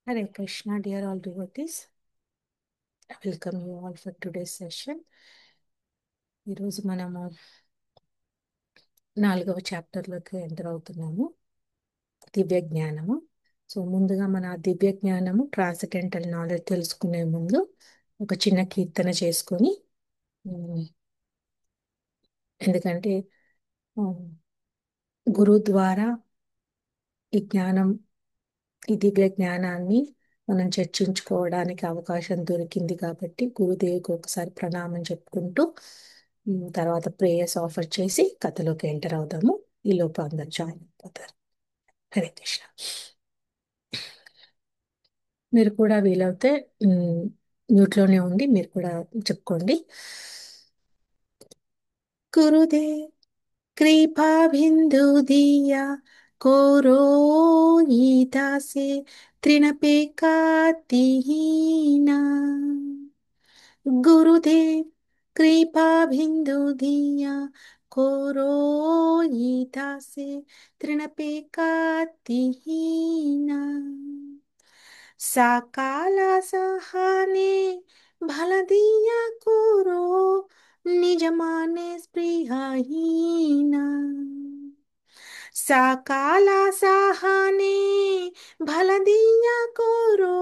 Hare Krishna, dear all devotees. I welcome you all for today's session. ఈరోజు మనము 4వ చాప్టర్లోకి enter అవుతున్నాము, దివ్య జ్ఞానము. సో ముందుగా మన దివ్య జ్ఞానము ట్రాన్సెండెంటల్ నాలెడ్జ్ తెలుసుకునే ముందు ఒక చిన్న కీర్తన చేసుకొని, ఉమ్, ఎందుకంటే గురువు ద్వారా ఈ జ్ఞానం, ఈ దివ్య జ్ఞానాన్ని మనం చర్చించుకోవడానికి అవకాశం దొరికింది కాబట్టి గురుదేవికి ఒకసారి ప్రణామం చెప్పుకుంటూ తర్వాత ప్రేయర్స్ ఆఫర్ చేసి కథలోకి ఎంటర్ అవుదాము. ఈ లోపు అందరు జాయిన్ అయిపోతారు. హరే కృష్ణ. మీరు కూడా వీలవుతే మ్యూట్లోనే ఉండి మీరు కూడా చెప్పుకోండి. గురుదేవ్ कृपा बिंदु दिया कोरो ईता से तृणपे कातिहीना। गुरुदेव कृपा बिंदु दिया कोरो ईता से तृणपे कातिहीना। साकाला सहाने भल दिया कोरो निजमाने स्पृहहीना। साकाला सहाने भल दिया कोरो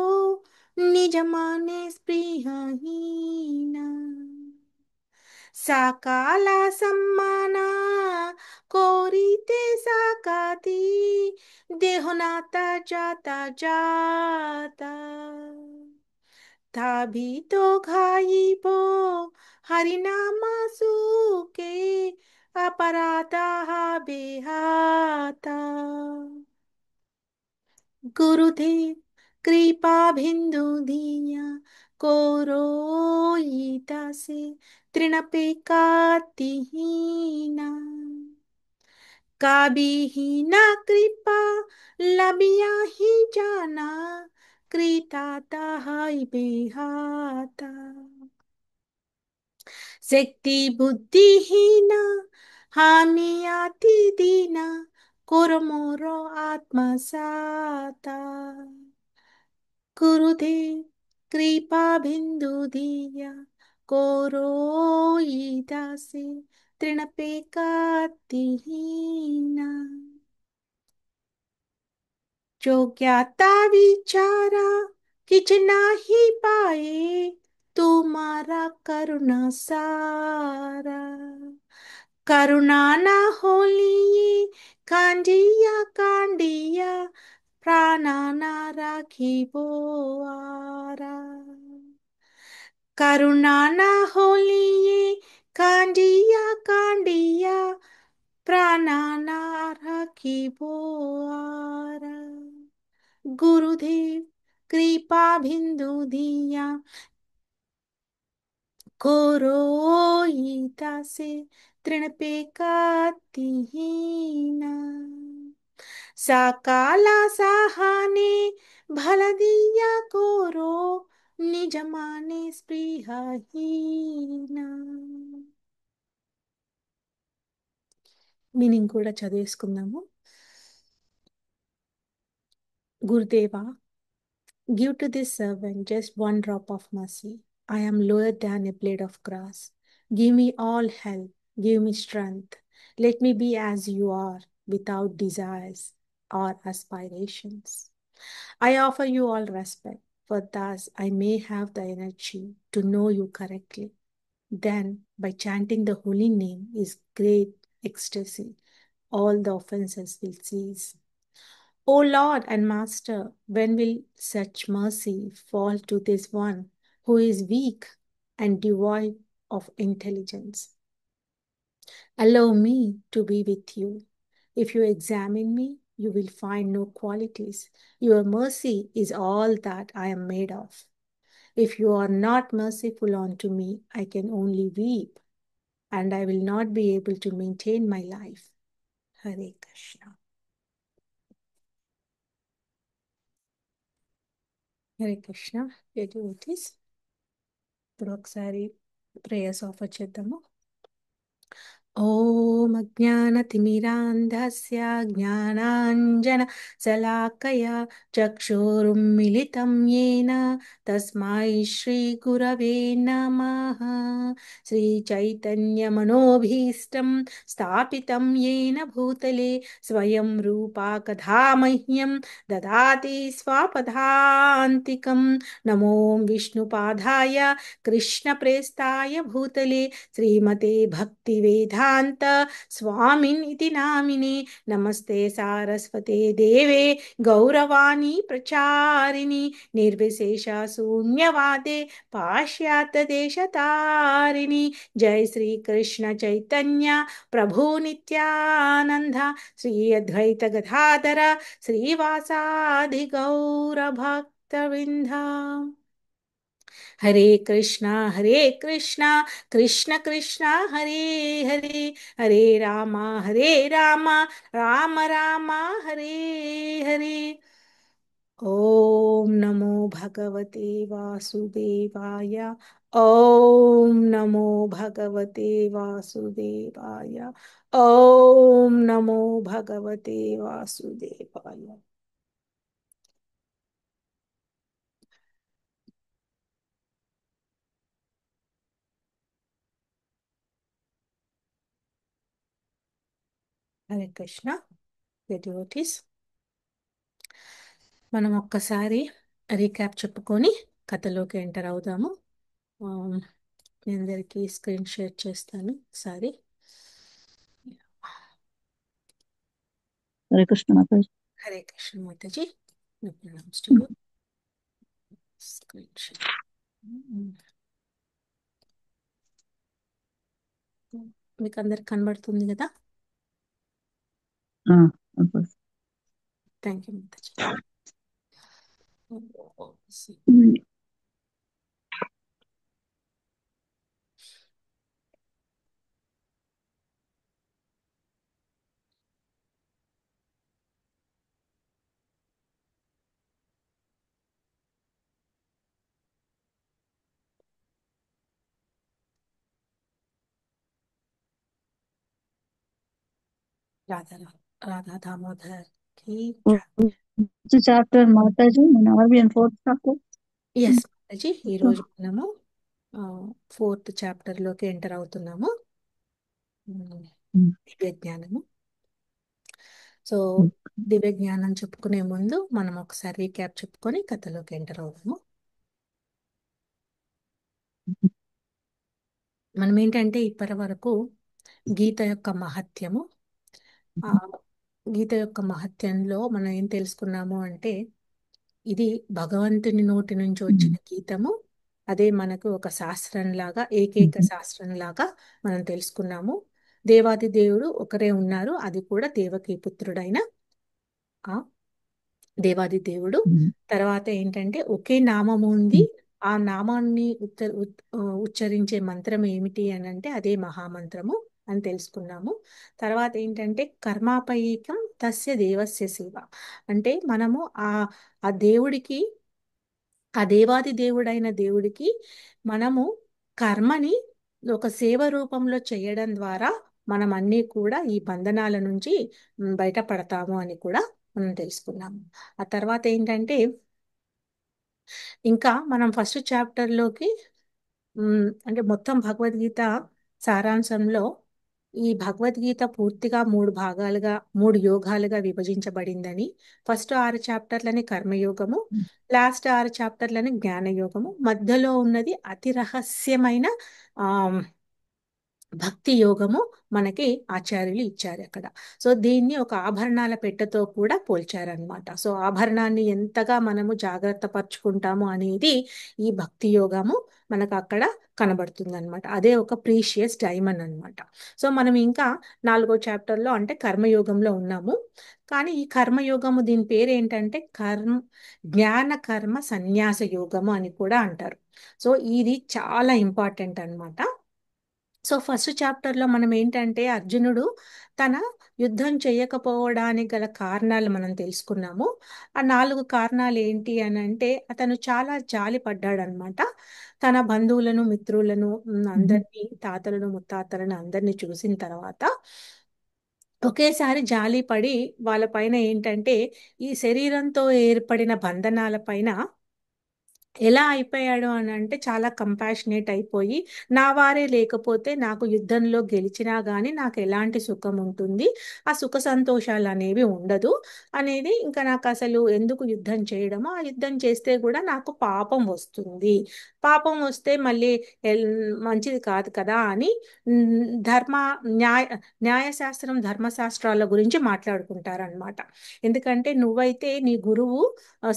निजमाने स्पृहहीना। साकाला सम्माना कोरीते साकाती देहनाता जाता जाता। ताभी तो घाईबो हरिनामा सुके अपराधा बेहाता। गुरुदेव कृपा बिंदु दिया कोरो ईता से तृणपे कातिहीना। काबी ही ना कृपा लबिया ही जाना कृताता हाय बेहाता। शक्ति बुद्धिहीन हामी आती दीना कुरमोरो आत्मसाता। गुरुदेव कृपा बिंदु दिया कोरो ईदा से तृणपे कातिहीना। जो ज्ञाता विचारा किच नाही पाए तुम्हारा करुणा सारा। करुणा ना होलिए कांडिया कांडिया प्राणा ना राखिबो आरा। करुणा ना होलिए कांडिया कांडिया प्राणा ना राखिबो आरा। गुरुदेव कृपा बिंदु दिया कोरो ईता से तृणपे कातिहीना। साकाला सहाने भल दिया कोरो निजमाने स्पृहहीना। మీనింగ్ కూడా చదివేసుకుందాము. గురుదేవా, give to this servant just one drop of mercy. I am lower than a blade of grass. Give me all help. Give me strength. Let me be as you are, without desires or aspirations. I offer you all respect, for thus I may have the energy to know you correctly. Then, by chanting the holy name is great ecstasy, all the offenses will cease. O Lord and Master, when will such mercy fall to this one who is weak and devoid of intelligence? Allow me to be with you. If you examine me, you will find no qualities. Your mercy is all that I am made of. If you are not merciful unto me, I can only weep, and I will not be able to maintain my life. Hare Krishna. Hare Krishna, dear devotees. ఇప్పుడు ఒకసారి prayers offer చేద్దాము. ॐ अज्ञानतिमिरान्धस्य ज्ञानाञ्जनशलाकया चक्षुरुन्मिलितं येन तस्मै श्रीगुरवे नमः। श्रीचैतन्यमनोभीष्टं स्थापितं येन भूतले स्वयं रूपा कथा मह्यं ददाति स्वपदान्तिकं। नमो विष्णुपादाय कृष्णप्रेष्ठाय भूतले श्रीमते भक्तिवेदान्त स्वामिन् इति नामिने। नमस्ते सारस्वते देवे गौरवाणी प्रचारिणि निर्विशेष शून्यवादे पाश्चात्य देशतारिणि। जय श्री कृष्ण चैतन्य प्रभु नित्यानंद श्री अद्वैत गदाधर श्रीवासादि गौर भक्तवृंदा। हरे कृष्णा कृष्ण कृष्णा हरे हरे, हरे राम राम राम हरे हरे। ओम नमो भगवते वासुदेवाय। ओम नमो भगवते वासुदेवाय। ओम नमो भगवते वासुदेवाय। హరే కృష్ణ డివోటీస్, మనం ఒక్కసారి రీక్యాప్ చెప్పుకొని కథలోకి ఎంటర్ అవుదాము. మీ అందరికీ స్క్రీన్ షేర్ చేస్తాను ఒకసారి. హరే కృష్ణ మాతాజీ. హరే కృష్ణ మాతాజీ, స్క్రీన్ షేర్ మీకు అందరికి కనబడుతుంది కదా? Thank you Mataji. రాధా రాధా దామోదర్ కి చాప్టర్ మాతాజీ, మన RBN 4th chapter. Yes Mataji, ఈరోజు మనము 4th చాప్టర్లోకి ఎంటర్ అవుతున్నాము, దివ్య జ్ఞానము. సో దివ్య జ్ఞానం చెప్పుకునే ముందు మనం ఒకసారి రీక్యాప్ చెప్పుకొని కథలోకి ఎంటర్ అవుతాము. మనం ఏంటంటే ఇప్పటి వరకు గీత యొక్క మహత్యము, గీత యొక్క మహత్యంలో మనం ఏం తెలుసుకున్నాము అంటే, ఇది భగవంతుని నోటి నుంచి వచ్చిన గీతము. అదే మనకు ఒక శాస్త్రంలాగా, ఏకైక శాస్త్రంలాగా మనం తెలుసుకున్నాము. దేవాది దేవుడు ఒకరే ఉన్నారు, అది కూడా దేవకీ పుత్రుడైన దేవాది దేవుడు. తర్వాత ఏంటంటే ఒకే నామము ఉంది, ఆ నామాన్ని ఉచ్చరించే మంత్రం ఏమిటి అని అంటే అదే మహామంత్రము అని తెలుసుకున్నాము. తర్వాత ఏంటంటే కర్మాపైకం తస్య దేవస్య సేవ, అంటే మనము ఆ దేవుడికి, ఆ దేవాది దేవుడైన దేవుడికి మనము కర్మని ఒక సేవ రూపంలో చేయడం ద్వారా మనం అన్నీ కూడా ఈ బంధనాల నుంచి బయటపడతాము అని కూడా మనం తెలుసుకున్నాము. ఆ తర్వాత ఏంటంటే ఇంకా మనం ఫస్ట్ చాప్టర్లోకి అంటే మొత్తం భగవద్గీత సారాంశంలో ఈ భగవద్గీత పూర్తిగా 3 భాగాలుగా, 3 యోగాలుగా విభజించబడిందని, ఫస్ట్ 6 చాప్టర్లని కర్మయోగము, లాస్ట్ 6 చాప్టర్లని జ్ఞానయోగము, మధ్యలో ఉన్నది అతి రహస్యమైన భక్తి యోగము మనకి ఆచార్యులు ఇచ్చారు అక్కడ. సో దీన్ని ఒక ఆభరణాల పెట్టెతో కూడా పోల్చారనమాట. సో ఆభరణాన్ని ఎంతగా మనము జాగ్రత్త పరుచుకుంటాము అనేది ఈ భక్తి యోగము మనకు అక్కడ కనబడుతుంది అనమాట. అదే ఒక ప్రీషియస్ డైమండ్ అనమాట. సో మనం ఇంకా 4వ చాప్టర్లో అంటే కర్మయోగంలో ఉన్నాము. కానీ ఈ కర్మయోగము దీని పేరు ఏంటంటే జ్ఞాన కర్మ సన్యాస యోగము అని కూడా అంటారు. సో ఇది చాలా ఇంపార్టెంట్ అనమాట. సో ఫస్ట్ చాప్టర్లో మనం ఏంటంటే అర్జునుడు తన యుద్ధం చేయకపోవడానికి గల కారణాలు మనం తెలుసుకున్నాము. ఆ 4 కారణాలు ఏంటి అని అంటే అతను చాలా జాలి పడ్డాడనమాట. తన బంధువులను, మిత్రులను, Mhm. అందరినీ, తాతలను, ముత్తాతలను అందరినీ చూసిన తర్వాత ఒకేసారి జాలి పడి వాళ్ళ పైన ఏంటంటే ఈ శరీరంతో ఏర్పడిన బంధనాల పైన ఎలా అయిపోయాడు అని అంటే చాలా కంపాషనేట్ అయిపోయి, నా వారే లేకపోతే నాకు యుద్ధంలో గెలిచినా గానీ నాకు ఎలాంటి సుఖం ఉంటుంది, ఆ సుఖ సంతోషాలు అనేవి ఉండదు అనేది, ఇంకా నాకు అసలు ఎందుకు యుద్ధం చేయడము, ఆ యుద్ధం చేస్తే కూడా నాకు పాపం వస్తుంది, పాపం వస్తే మళ్ళీ ఎల్- మంచిది కాదు కదా అని ధర్మ న్యాయ న్యాయశాస్త్రం ధర్మశాస్త్రాల గురించి మాట్లాడుకుంటారనమాట. ఎందుకంటే నువ్వైతే నీ గురువు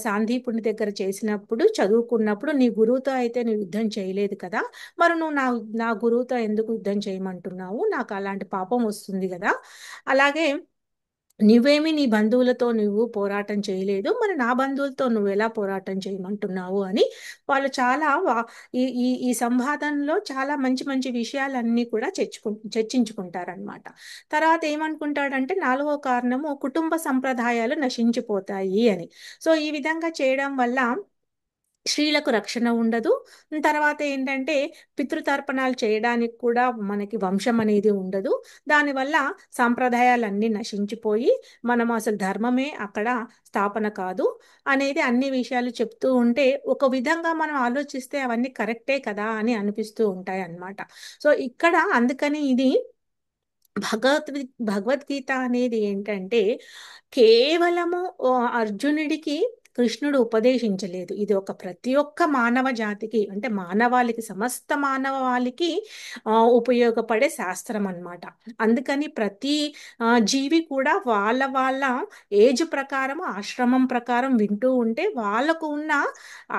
సాందీపుని దగ్గర చేసినప్పుడు చదువుకున్నప్పుడు నీ గురువుతో అయితే నువ్వు యుద్ధం చేయలేదు కదా, మరి నువ్వు నా గురువుతో ఎందుకు యుద్ధం చేయమంటున్నావు, నాకు అలాంటి పాపం వస్తుంది కదా. అలాగే నువ్వేమి నీ బంధువులతో నువ్వు పోరాటం చేయలేదు, మరి నా బంధువులతో నువ్వు ఎలా పోరాటం చేయమంటున్నావు అని వాళ్ళు చాలా ఈ ఈ ఈ సంవాదంలో చాలా మంచి మంచి విషయాలన్నీ కూడా చర్చించుకుంటారనమాట. తర్వాత ఏమనుకుంటాడంటే 4వ కారణము కుటుంబ సంప్రదాయాలు నశించిపోతాయి అని. సో ఈ విధంగా చేయడం వల్ల స్త్రీలకు రక్షణ ఉండదు. తర్వాత ఏంటంటే పితృతర్పణాలు చేయడానికి కూడా మనకి వంశం అనేది ఉండదు. దానివల్ల సాంప్రదాయాలన్నీ నశించిపోయి మనం అసలు ధర్మమే అక్కడ స్థాపన కాదు అనేది అన్ని విషయాలు చెప్తూ ఉంటే ఒక విధంగా మనం ఆలోచిస్తే అవన్నీ కరెక్టే కదా అని అనిపిస్తూ ఉంటాయి అన్నమాట. సో ఇక్కడ అందుకని ఇది భగవద్గీత అనేది ఏంటంటే కేవలము అర్జునుడికి కృష్ణుడు ఉపదేశించలేదు. ఇది ఒక ప్రతి ఒక్క మానవ జాతికి అంటే మానవాళికి సమస్త మానవాళికి ఉపయోగపడే శాస్త్రం అన్నమాట. అందుకని ప్రతి జీవి కూడా వాళ్ళ వాళ్ళ ఏజ్ ప్రకారం ఆశ్రమం ప్రకారం వింటూ ఉంటే వాళ్ళకు ఉన్న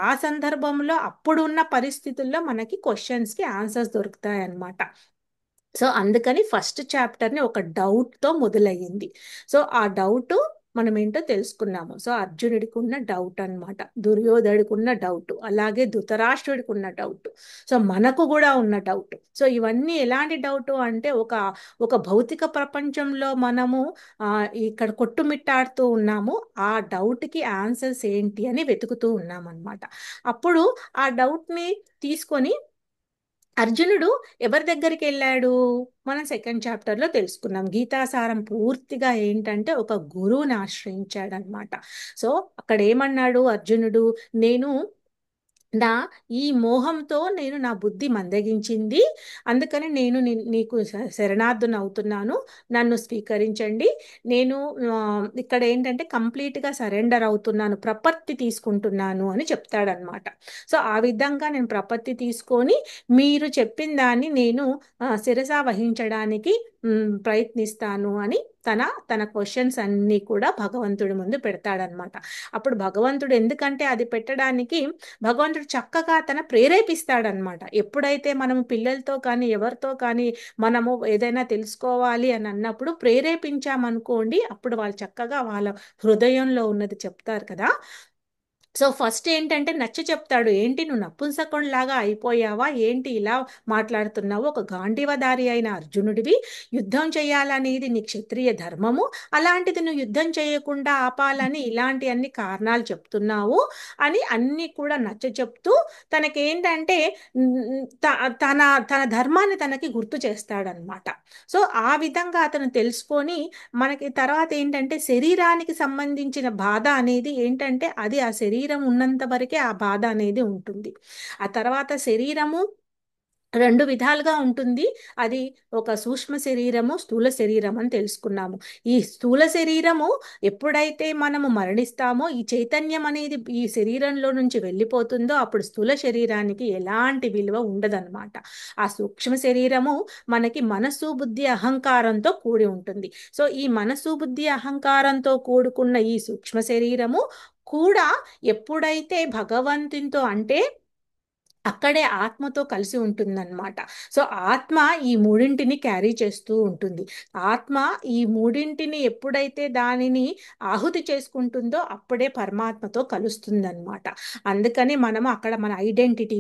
ఆ సందర్భంలో అప్పుడున్న పరిస్థితుల్లో మనకి క్వశ్చన్స్కి ఆన్సర్స్ దొరుకుతాయి అన్నమాట. సో అందుకని ఫస్ట్ చాప్టర్ని ఒక డౌట్తో మొదలయ్యింది. సో ఆ డౌట్ మనం ఏంటో తెలుసుకున్నాము. సో అర్జునుడికి ఉన్న డౌట్ అన్నమాట, దుర్యోధనుడికి ఉన్న డౌట్, అలాగే ధృతరాష్ట్రుడికి ఉన్న డౌట్, సో మనకు కూడా ఉన్న డౌట్. సో ఇవన్నీ ఎలాంటి డౌట్ అంటే ఒక భౌతిక ప్రపంచంలో మనము ఆ, ఇక్కడ కొట్టుమిట్టాడుతూ ఉన్నాము, ఆ డౌట్కి ఆన్సర్స్ ఏంటి అని వెతుకుతూ ఉన్నాం అన్నమాట. అప్పుడు ఆ డౌట్ని తీసుకొని అర్జునుడు ఎవరి దగ్గరికి వెళ్ళాడు మనం సెకండ్ చాప్టర్ లో తెలుసుకున్నాం. గీతాసారం పూర్తిగా ఏంటంటే ఒక గురువుని ఆశ్రయించాడు అనమాట. సో అక్కడ ఏమన్నాడు అర్జునుడు, నేను నా ఈ మోహంతో నేను నా బుద్ధి మందగించింది, అందుకని నేను నీకు శరణార్థుని అవుతున్నాను, నన్ను స్వీకరించండి. నేను ఇక్కడ ఏంటంటే కంప్లీట్గా సరెండర్ అవుతున్నాను, ప్రపత్తి తీసుకుంటున్నాను అని చెప్తాడనమాట. సో ఆ విధంగా నేను ప్రపత్తి తీసుకొని మీరు చెప్పిన దాన్ని నేను శిరస వహించడానికి ప్రయత్నిస్తాను అని తన తన క్వశ్చన్స్ అన్నీ కూడా భగవంతుడి ముందు పెడతాడనమాట. అప్పుడు భగవంతుడు ఎందుకంటే అది పెట్టడానికి భగవంతుడు చక్కగా తన ప్రేరేపిస్తాడనమాట. ఎప్పుడైతే మనము పిల్లలతో కానీ ఎవరితో కానీ మనము ఏదైనా తెలుసుకోవాలి అని అన్నప్పుడు ప్రేరేపించామనుకోండి, అప్పుడు వాళ్ళు చక్కగా వాళ్ళ హృదయంలో ఉన్నది చెప్తారు కదా. సో ఫస్ట్ ఏంటంటే నచ్చ చెప్తాడు, ఏంటి నువ్వు నపుంసకునిలాగా అయిపోయావా, ఏంటి ఇలా మాట్లాడుతున్నావు, ఒక గాంధీవధారి అయిన అర్జునుడివి, యుద్ధం చేయాలనేది నీ క్షత్రియ ధర్మము, అలాంటిది నువ్వు యుద్ధం చేయకుండా ఆపాలని ఇలాంటి అన్ని కారణాలు చెప్తున్నావు అని అన్ని కూడా నచ్చ చెప్తూ తనకేంటంటే తన తన ధర్మాన్ని తనకి గుర్తు చేస్తాడనమాట. సో ఆ విధంగా అతను తెలుసుకొని మనకి తర్వాత ఏంటంటే శరీరానికి సంబంధించిన బాధ అనేది ఏంటంటే అది ఆ శరీరం ఉన్నంత వరకే ఆ బాధ అనేది ఉంటుంది. ఆ తర్వాత శరీరము 2 విధాలుగా ఉంటుంది. అది ఒక సూక్ష్మ శరీరము, స్థూల శరీరం అని తెలుసుకున్నాము. ఈ స్థూల శరీరము ఎప్పుడైతే మనము మరణిస్తామో ఈ చైతన్యం అనేది ఈ శరీరంలో నుంచి వెళ్ళిపోతుందో అప్పుడు స్థూల శరీరానికి ఎలాంటి విలువ ఉండదన్నమాట. ఆ సూక్ష్మ శరీరము మనకి మనసు, బుద్ధి, అహంకారంతో కూడి ఉంటుంది. సో ఈ మనసు, బుద్ధి, అహంకారంతో కూడుకున్న ఈ సూక్ష్మ శరీరము కూడా ఎప్పుడైతే భగవంతునితో అంటే అక్కడే ఆత్మతో కలిసి ఉంటుందన్నమాట. సో ఆత్మ ఈ మూడింటిని క్యారీ చేస్తూ ఉంటుంది. ఆత్మ ఈ మూడింటిని ఎప్పుడైతే దానిని ఆహుతి చేసుకుంటుందో అప్పుడే పరమాత్మతో కలుస్తుందన్నమాట. అందుకని మనము అక్కడ మన ఐడెంటిటీ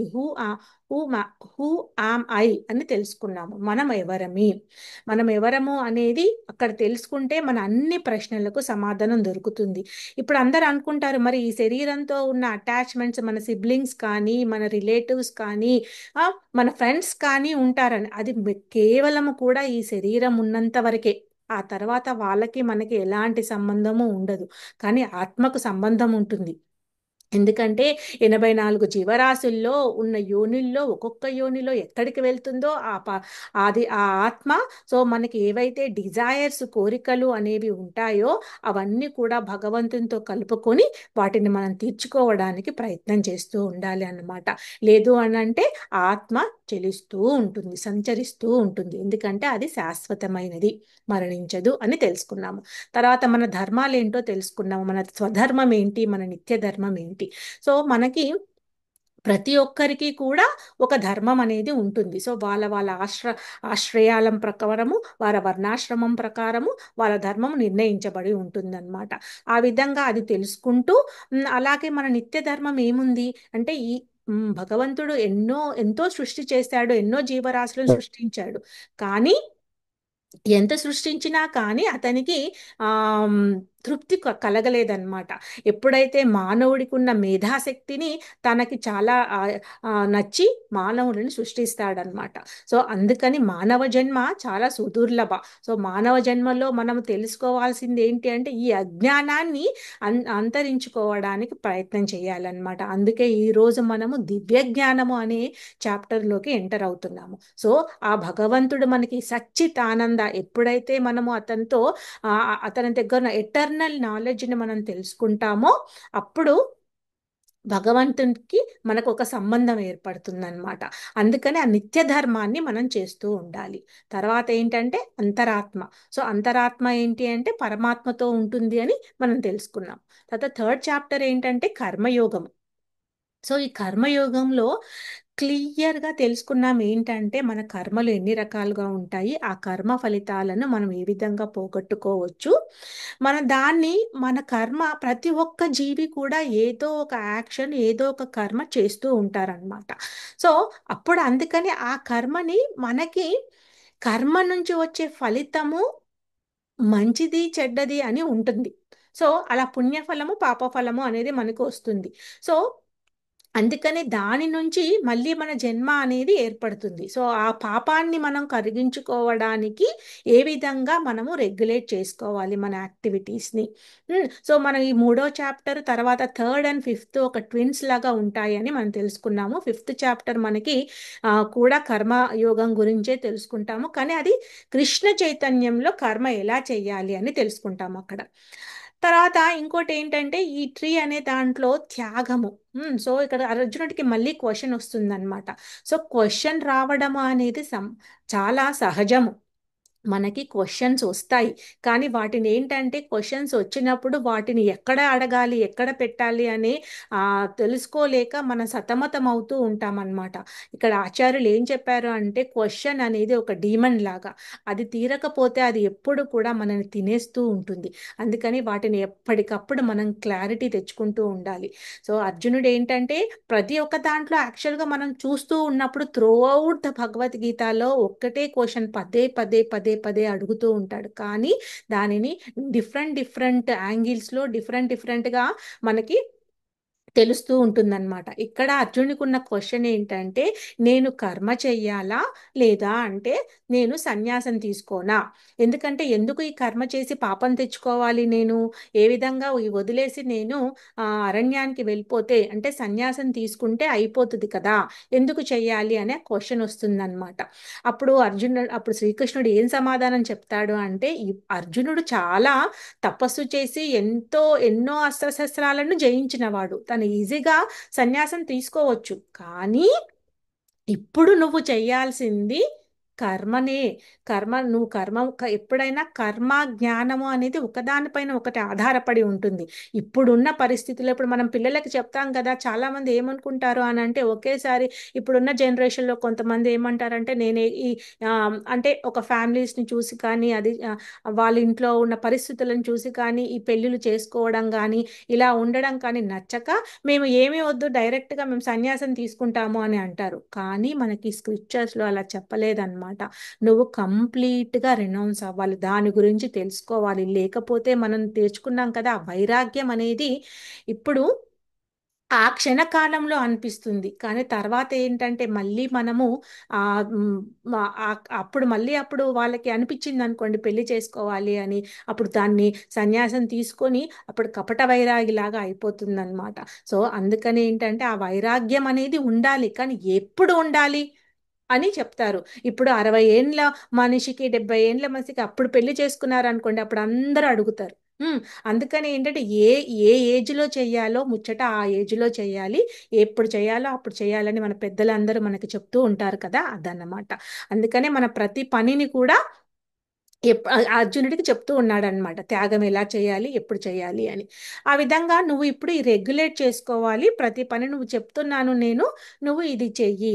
హూ మా హూ ఆమ్ ఐ అని తెలుసుకున్నాము. మనం ఎవరమి, మనం ఎవరము అనేది అక్కడ తెలుసుకుంటే మన అన్ని ప్రశ్నలకు సమాధానం దొరుకుతుంది. ఇప్పుడు అందరు అనుకుంటారు మరి ఈ శరీరంతో ఉన్న అటాచ్మెంట్స్ మన సిబ్లింగ్స్ కానీ మన రిలేటివ్స్ కానీ ఆ, మన ఫ్రెండ్స్ కానీ ఉంటారని. అది కేవలము కూడా ఈ శరీరం ఉన్నంత వరకే. ఆ తర్వాత వాళ్ళకి మనకి ఎలాంటి సంబంధము ఉండదు. కానీ ఆత్మకు సంబంధం ఉంటుంది. ఎందుకంటే 84 జీవరాశుల్లో ఉన్న యోనిల్లో ఒక్కొక్క యోనిలో ఎక్కడికి వెళ్తుందో అది ఆ ఆత్మ. సో మనకి ఏవైతే డిజైర్స్ కోరికలు అనేవి ఉంటాయో అవన్నీ కూడా భగవంతునితో కలుపుకొని వాటిని మనం తీర్చుకోవడానికి ప్రయత్నం చేస్తూ ఉండాలి అన్నమాట. లేదు అని అంటే ఆత్మ చెలిస్తూ ఉంటుంది, సంచరిస్తూ ఉంటుంది. ఎందుకంటే అది శాశ్వతమైనది, మరణించదు అని తెలుసుకున్నాము. తర్వాత మన ధర్మాలు ఏంటో తెలుసుకున్నాము. మన స్వధర్మం ఏంటి, మన నిత్య ధర్మం ఏంటి. సో మనకి ప్రతి ఒక్కరికి కూడా ఒక ధర్మం అనేది ఉంటుంది. సో వాళ్ళ వాళ్ళ ఆశ్రయాలం ప్రకారము, వాళ్ళ వర్ణాశ్రమం ప్రకారము వాళ్ళ ధర్మం నిర్ణయించబడి ఉంటుందన్నమాట. ఆ విధంగా అది తెలుసుకుంటూ అలాగే మన నిత్య ధర్మం ఏముంది అంటే భగవంతుడు ఎంతో సృష్టి చేశాడు, ఎన్నో జీవరాశులను సృష్టించాడు. కానీ ఎంత సృష్టించినా కానీ అతనికి ఆ తృప్తి కలగలేదన్నమాట. ఎప్పుడైతే మానవుడికి ఉన్న మేధాశక్తిని తనకి చాలా నచ్చి మానవుడిని సృష్టిస్తాడనమాట. సో అందుకని మానవ జన్మ చాలా సుదుర్లభ. సో మానవ జన్మలో మనం తెలుసుకోవాల్సింది ఏంటి అంటే ఈ అజ్ఞానాన్ని అంతరించుకోవడానికి ప్రయత్నం చేయాలన్నమాట. అందుకే ఈరోజు మనము దివ్య జ్ఞానము అనే చాప్టర్లోకి ఎంటర్ అవుతున్నాము. సో ఆ భగవంతుడు మనకి సచ్చిత్ ఆనంద ఎప్పుడైతే మనము అతని దగ్గర ఎటర్నల్ నాలెడ్జ్ని మనం తెలుసుకుంటామో అప్పుడు భగవంతునికి మనకు ఒక సంబంధం ఏర్పడుతుందన్నమాట. అందుకని ఆ నిత్య ధర్మాన్ని మనం చేస్తూ ఉండాలి. తర్వాత ఏంటంటే అంతరాత్మ. సో అంతరాత్మ ఏంటి అంటే పరమాత్మతో ఉంటుంది అని మనం తెలుసుకున్నాం. తర్వాత థర్డ్ చాప్టర్ ఏంటంటే కర్మయోగం. సో ఈ కర్మయోగంలో క్లియర్గా తెలుసుకున్నాం ఏంటంటే మన కర్మలు ఎన్ని రకాలుగా ఉంటాయి, ఆ కర్మ ఫలితాలను మనం ఏ విధంగా పోగొట్టుకోవచ్చు. మన కర్మ ప్రతి ఒక్క జీవి కూడా ఏదో ఒక యాక్షన్, ఏదో ఒక కర్మ చేస్తూ ఉంటారనమాట. సో అప్పుడు అందుకని ఆ కర్మని మనకి కర్మ నుంచి వచ్చే ఫలితము మంచిది చెడ్డది అని ఉంటుంది. సో అలా పుణ్యఫలము పాపఫలము అనేది మనకు వస్తుంది. సో అందుకనే దాని నుంచి మళ్ళీ మన జన్మ అనేది ఏర్పడుతుంది. సో ఆ పాపాన్ని మనం కరిగించుకోవడానికి ఏ విధంగా మనము రెగ్యులేట్ చేసుకోవాలి మన యాక్టివిటీస్ని. సో మనం ఈ మూడో చాప్టర్ తర్వాత థర్డ్ అండ్ ఫిఫ్త్ ఒక ట్విన్స్ లాగా ఉంటాయని మనం తెలుసుకున్నాము. ఫిఫ్త్ చాప్టర్ మనకి కూడా కర్మ యోగం గురించే తెలుసుకుంటాము. కానీ అది కృష్ణ చైతన్యంలో కర్మ ఎలా చేయాలి అని తెలుసుకుంటాము అక్కడ. తర్వాత ఇంకోటి ఏంటంటే ఈ ట్రీ అనే దాంట్లో త్యాగము. సో ఇక్కడ అర్జునుడికి మళ్ళీ క్వశ్చన్ వస్తుందన్నమాట. సో క్వశ్చన్ రావడం అనేది చాలా సహజము. మనకి క్వశ్చన్స్ వస్తాయి, కానీ వాటిని ఏంటంటే క్వశ్చన్స్ వచ్చినప్పుడు వాటిని ఎక్కడ అడగాలి, ఎక్కడ పెట్టాలి అని తెలుసుకోలేక మనం సతమతం అవుతూ ఉంటామన్నమాట. ఇక్కడ ఆచార్యులు ఏం చెప్పారు అంటే క్వశ్చన్ అనేది ఒక డీమన్ లాగా, అది తీరకపోతే అది ఎప్పుడు కూడా మనల్ని తినేస్తూ ఉంటుంది. అందుకని వాటిని ఎప్పటికప్పుడు మనం క్లారిటీ తెచ్చుకుంటూ ఉండాలి. సో అర్జునుడు ఏంటంటే ప్రతి ఒక్క దాంట్లో యాక్చువల్గా మనం చూస్తూ ఉన్నప్పుడు త్రూ అవుట్ ద భగవద్గీతలో ఒక్కటే క్వశ్చన్ పదే పదే పదే పదే అడుగుతూ ఉంటాడు. కానీ దానిని డిఫరెంట్ డిఫరెంట్ యాంగిల్స్లో డిఫరెంట్ డిఫరెంట్గా మనకి తెలుస్తూ ఉంటుందన్నమాట. ఇక్కడ అర్జునుడికి ఉన్న క్వశ్చన్ ఏంటంటే నేను కర్మ చెయ్యాలా లేదా అంటే నేను సన్యాసం తీసుకోనా. ఎందుకు ఈ కర్మ చేసి పాపం తెచ్చుకోవాలి, నేను ఏ విధంగా వదిలేసి నేను అరణ్యానికి వెళ్ళిపోతే అంటే సన్యాసం తీసుకుంటే అయిపోతుంది కదా, ఎందుకు చెయ్యాలి అనే క్వశ్చన్ వస్తుందన్నమాట. అప్పుడు శ్రీకృష్ణుడు ఏం సమాధానం చెప్తాడు అంటే అర్జునుడు చాలా తపస్సు చేసి ఎన్నో అస్త్రశస్త్రాలను జయించినవాడు, తను ఈజీగా సన్యాసం తీసుకోవచ్చు. కానీ ఇప్పుడు నువ్వు చేయాల్సింది కర్మనే. నువ్వు ఎప్పుడైనా కర్మ జ్ఞానము అనేది ఒకదానిపైన ఒకటి ఆధారపడి ఉంటుంది. ఇప్పుడున్న పరిస్థితుల్లో ఇప్పుడు మనం పిల్లలకి చెప్తాం కదా, చాలా మంది ఏమనుకుంటారు అని అంటే ఒకేసారి ఇప్పుడున్న జనరేషన్లో కొంతమంది ఏమంటారంటే నేనే ఈ ఆ, అంటే ఒక ఫ్యామిలీస్ని చూసి కానీ వాళ్ళ ఇంట్లో ఉన్న పరిస్థితులను చూసి కానీ ఈ పెళ్ళిళ్ళు చేసుకోవడం కానీ ఇలా ఉండడం కానీ నచ్చక మేము ఏమీ వద్దు డైరెక్ట్గా మేము సన్యాసం తీసుకుంటాము అని అంటారు. కానీ మనకి స్క్రిప్చర్స్లో అలా చెప్పలేదన్నమాట. నువ్వు కంప్లీట్గా రెనౌన్స్ అవ్వాలి, దాని గురించి తెలుసుకోవాలి. లేకపోతే మనం తెచ్చుకున్నాం కదా ఆ వైరాగ్యం అనేది ఇప్పుడు ఆ క్షణకాలంలో అనిపిస్తుంది, కానీ తర్వాత ఏంటంటే మళ్ళీ మనము ఆ మ్, అప్పుడు వాళ్ళకి అనిపించింది అనుకోండి పెళ్లి చేసుకోవాలి అని, అప్పుడు దాన్ని సన్యాసం తీసుకొని అప్పుడు కపట వైరాగిలాగా అయిపోతుంది అనమాట. సో అందుకని ఏంటంటే ఆ వైరాగ్యం అనేది ఉండాలి, కానీ ఎప్పుడు ఉండాలి అని చెప్తారు. ఇప్పుడు 60 ఏండ్ల మనిషికి 70 ఏండ్ల మనిషికి అప్పుడు పెళ్లి చేసుకున్నారు అనుకోండి, అప్పుడు అందరూ అడుగుతారు. ఉమ్, అందుకని ఏంటంటే ఏ ఏ ఏజ్లో చెయ్యాలో ముచ్చట ఆ ఏజ్లో చెయ్యాలి, ఎప్పుడు చేయాలో అప్పుడు చేయాలని మన పెద్దలందరూ మనకి చెప్తూ ఉంటారు కదా, అదన్నమాట. అందుకనే మన ప్రతి పనిని కూడా అర్జునుడికి చెప్తూ ఉన్నాడనమాట, త్యాగం ఎలా చేయాలి ఎప్పుడు చేయాలి అని. ఆ విధంగా నువ్వు ఇప్పుడు ఈ రెగ్యులేట్ చేసుకోవాలి ప్రతి పని, నువ్వు చెప్తున్నాను నేను, నువ్వు ఇది చెయ్యి.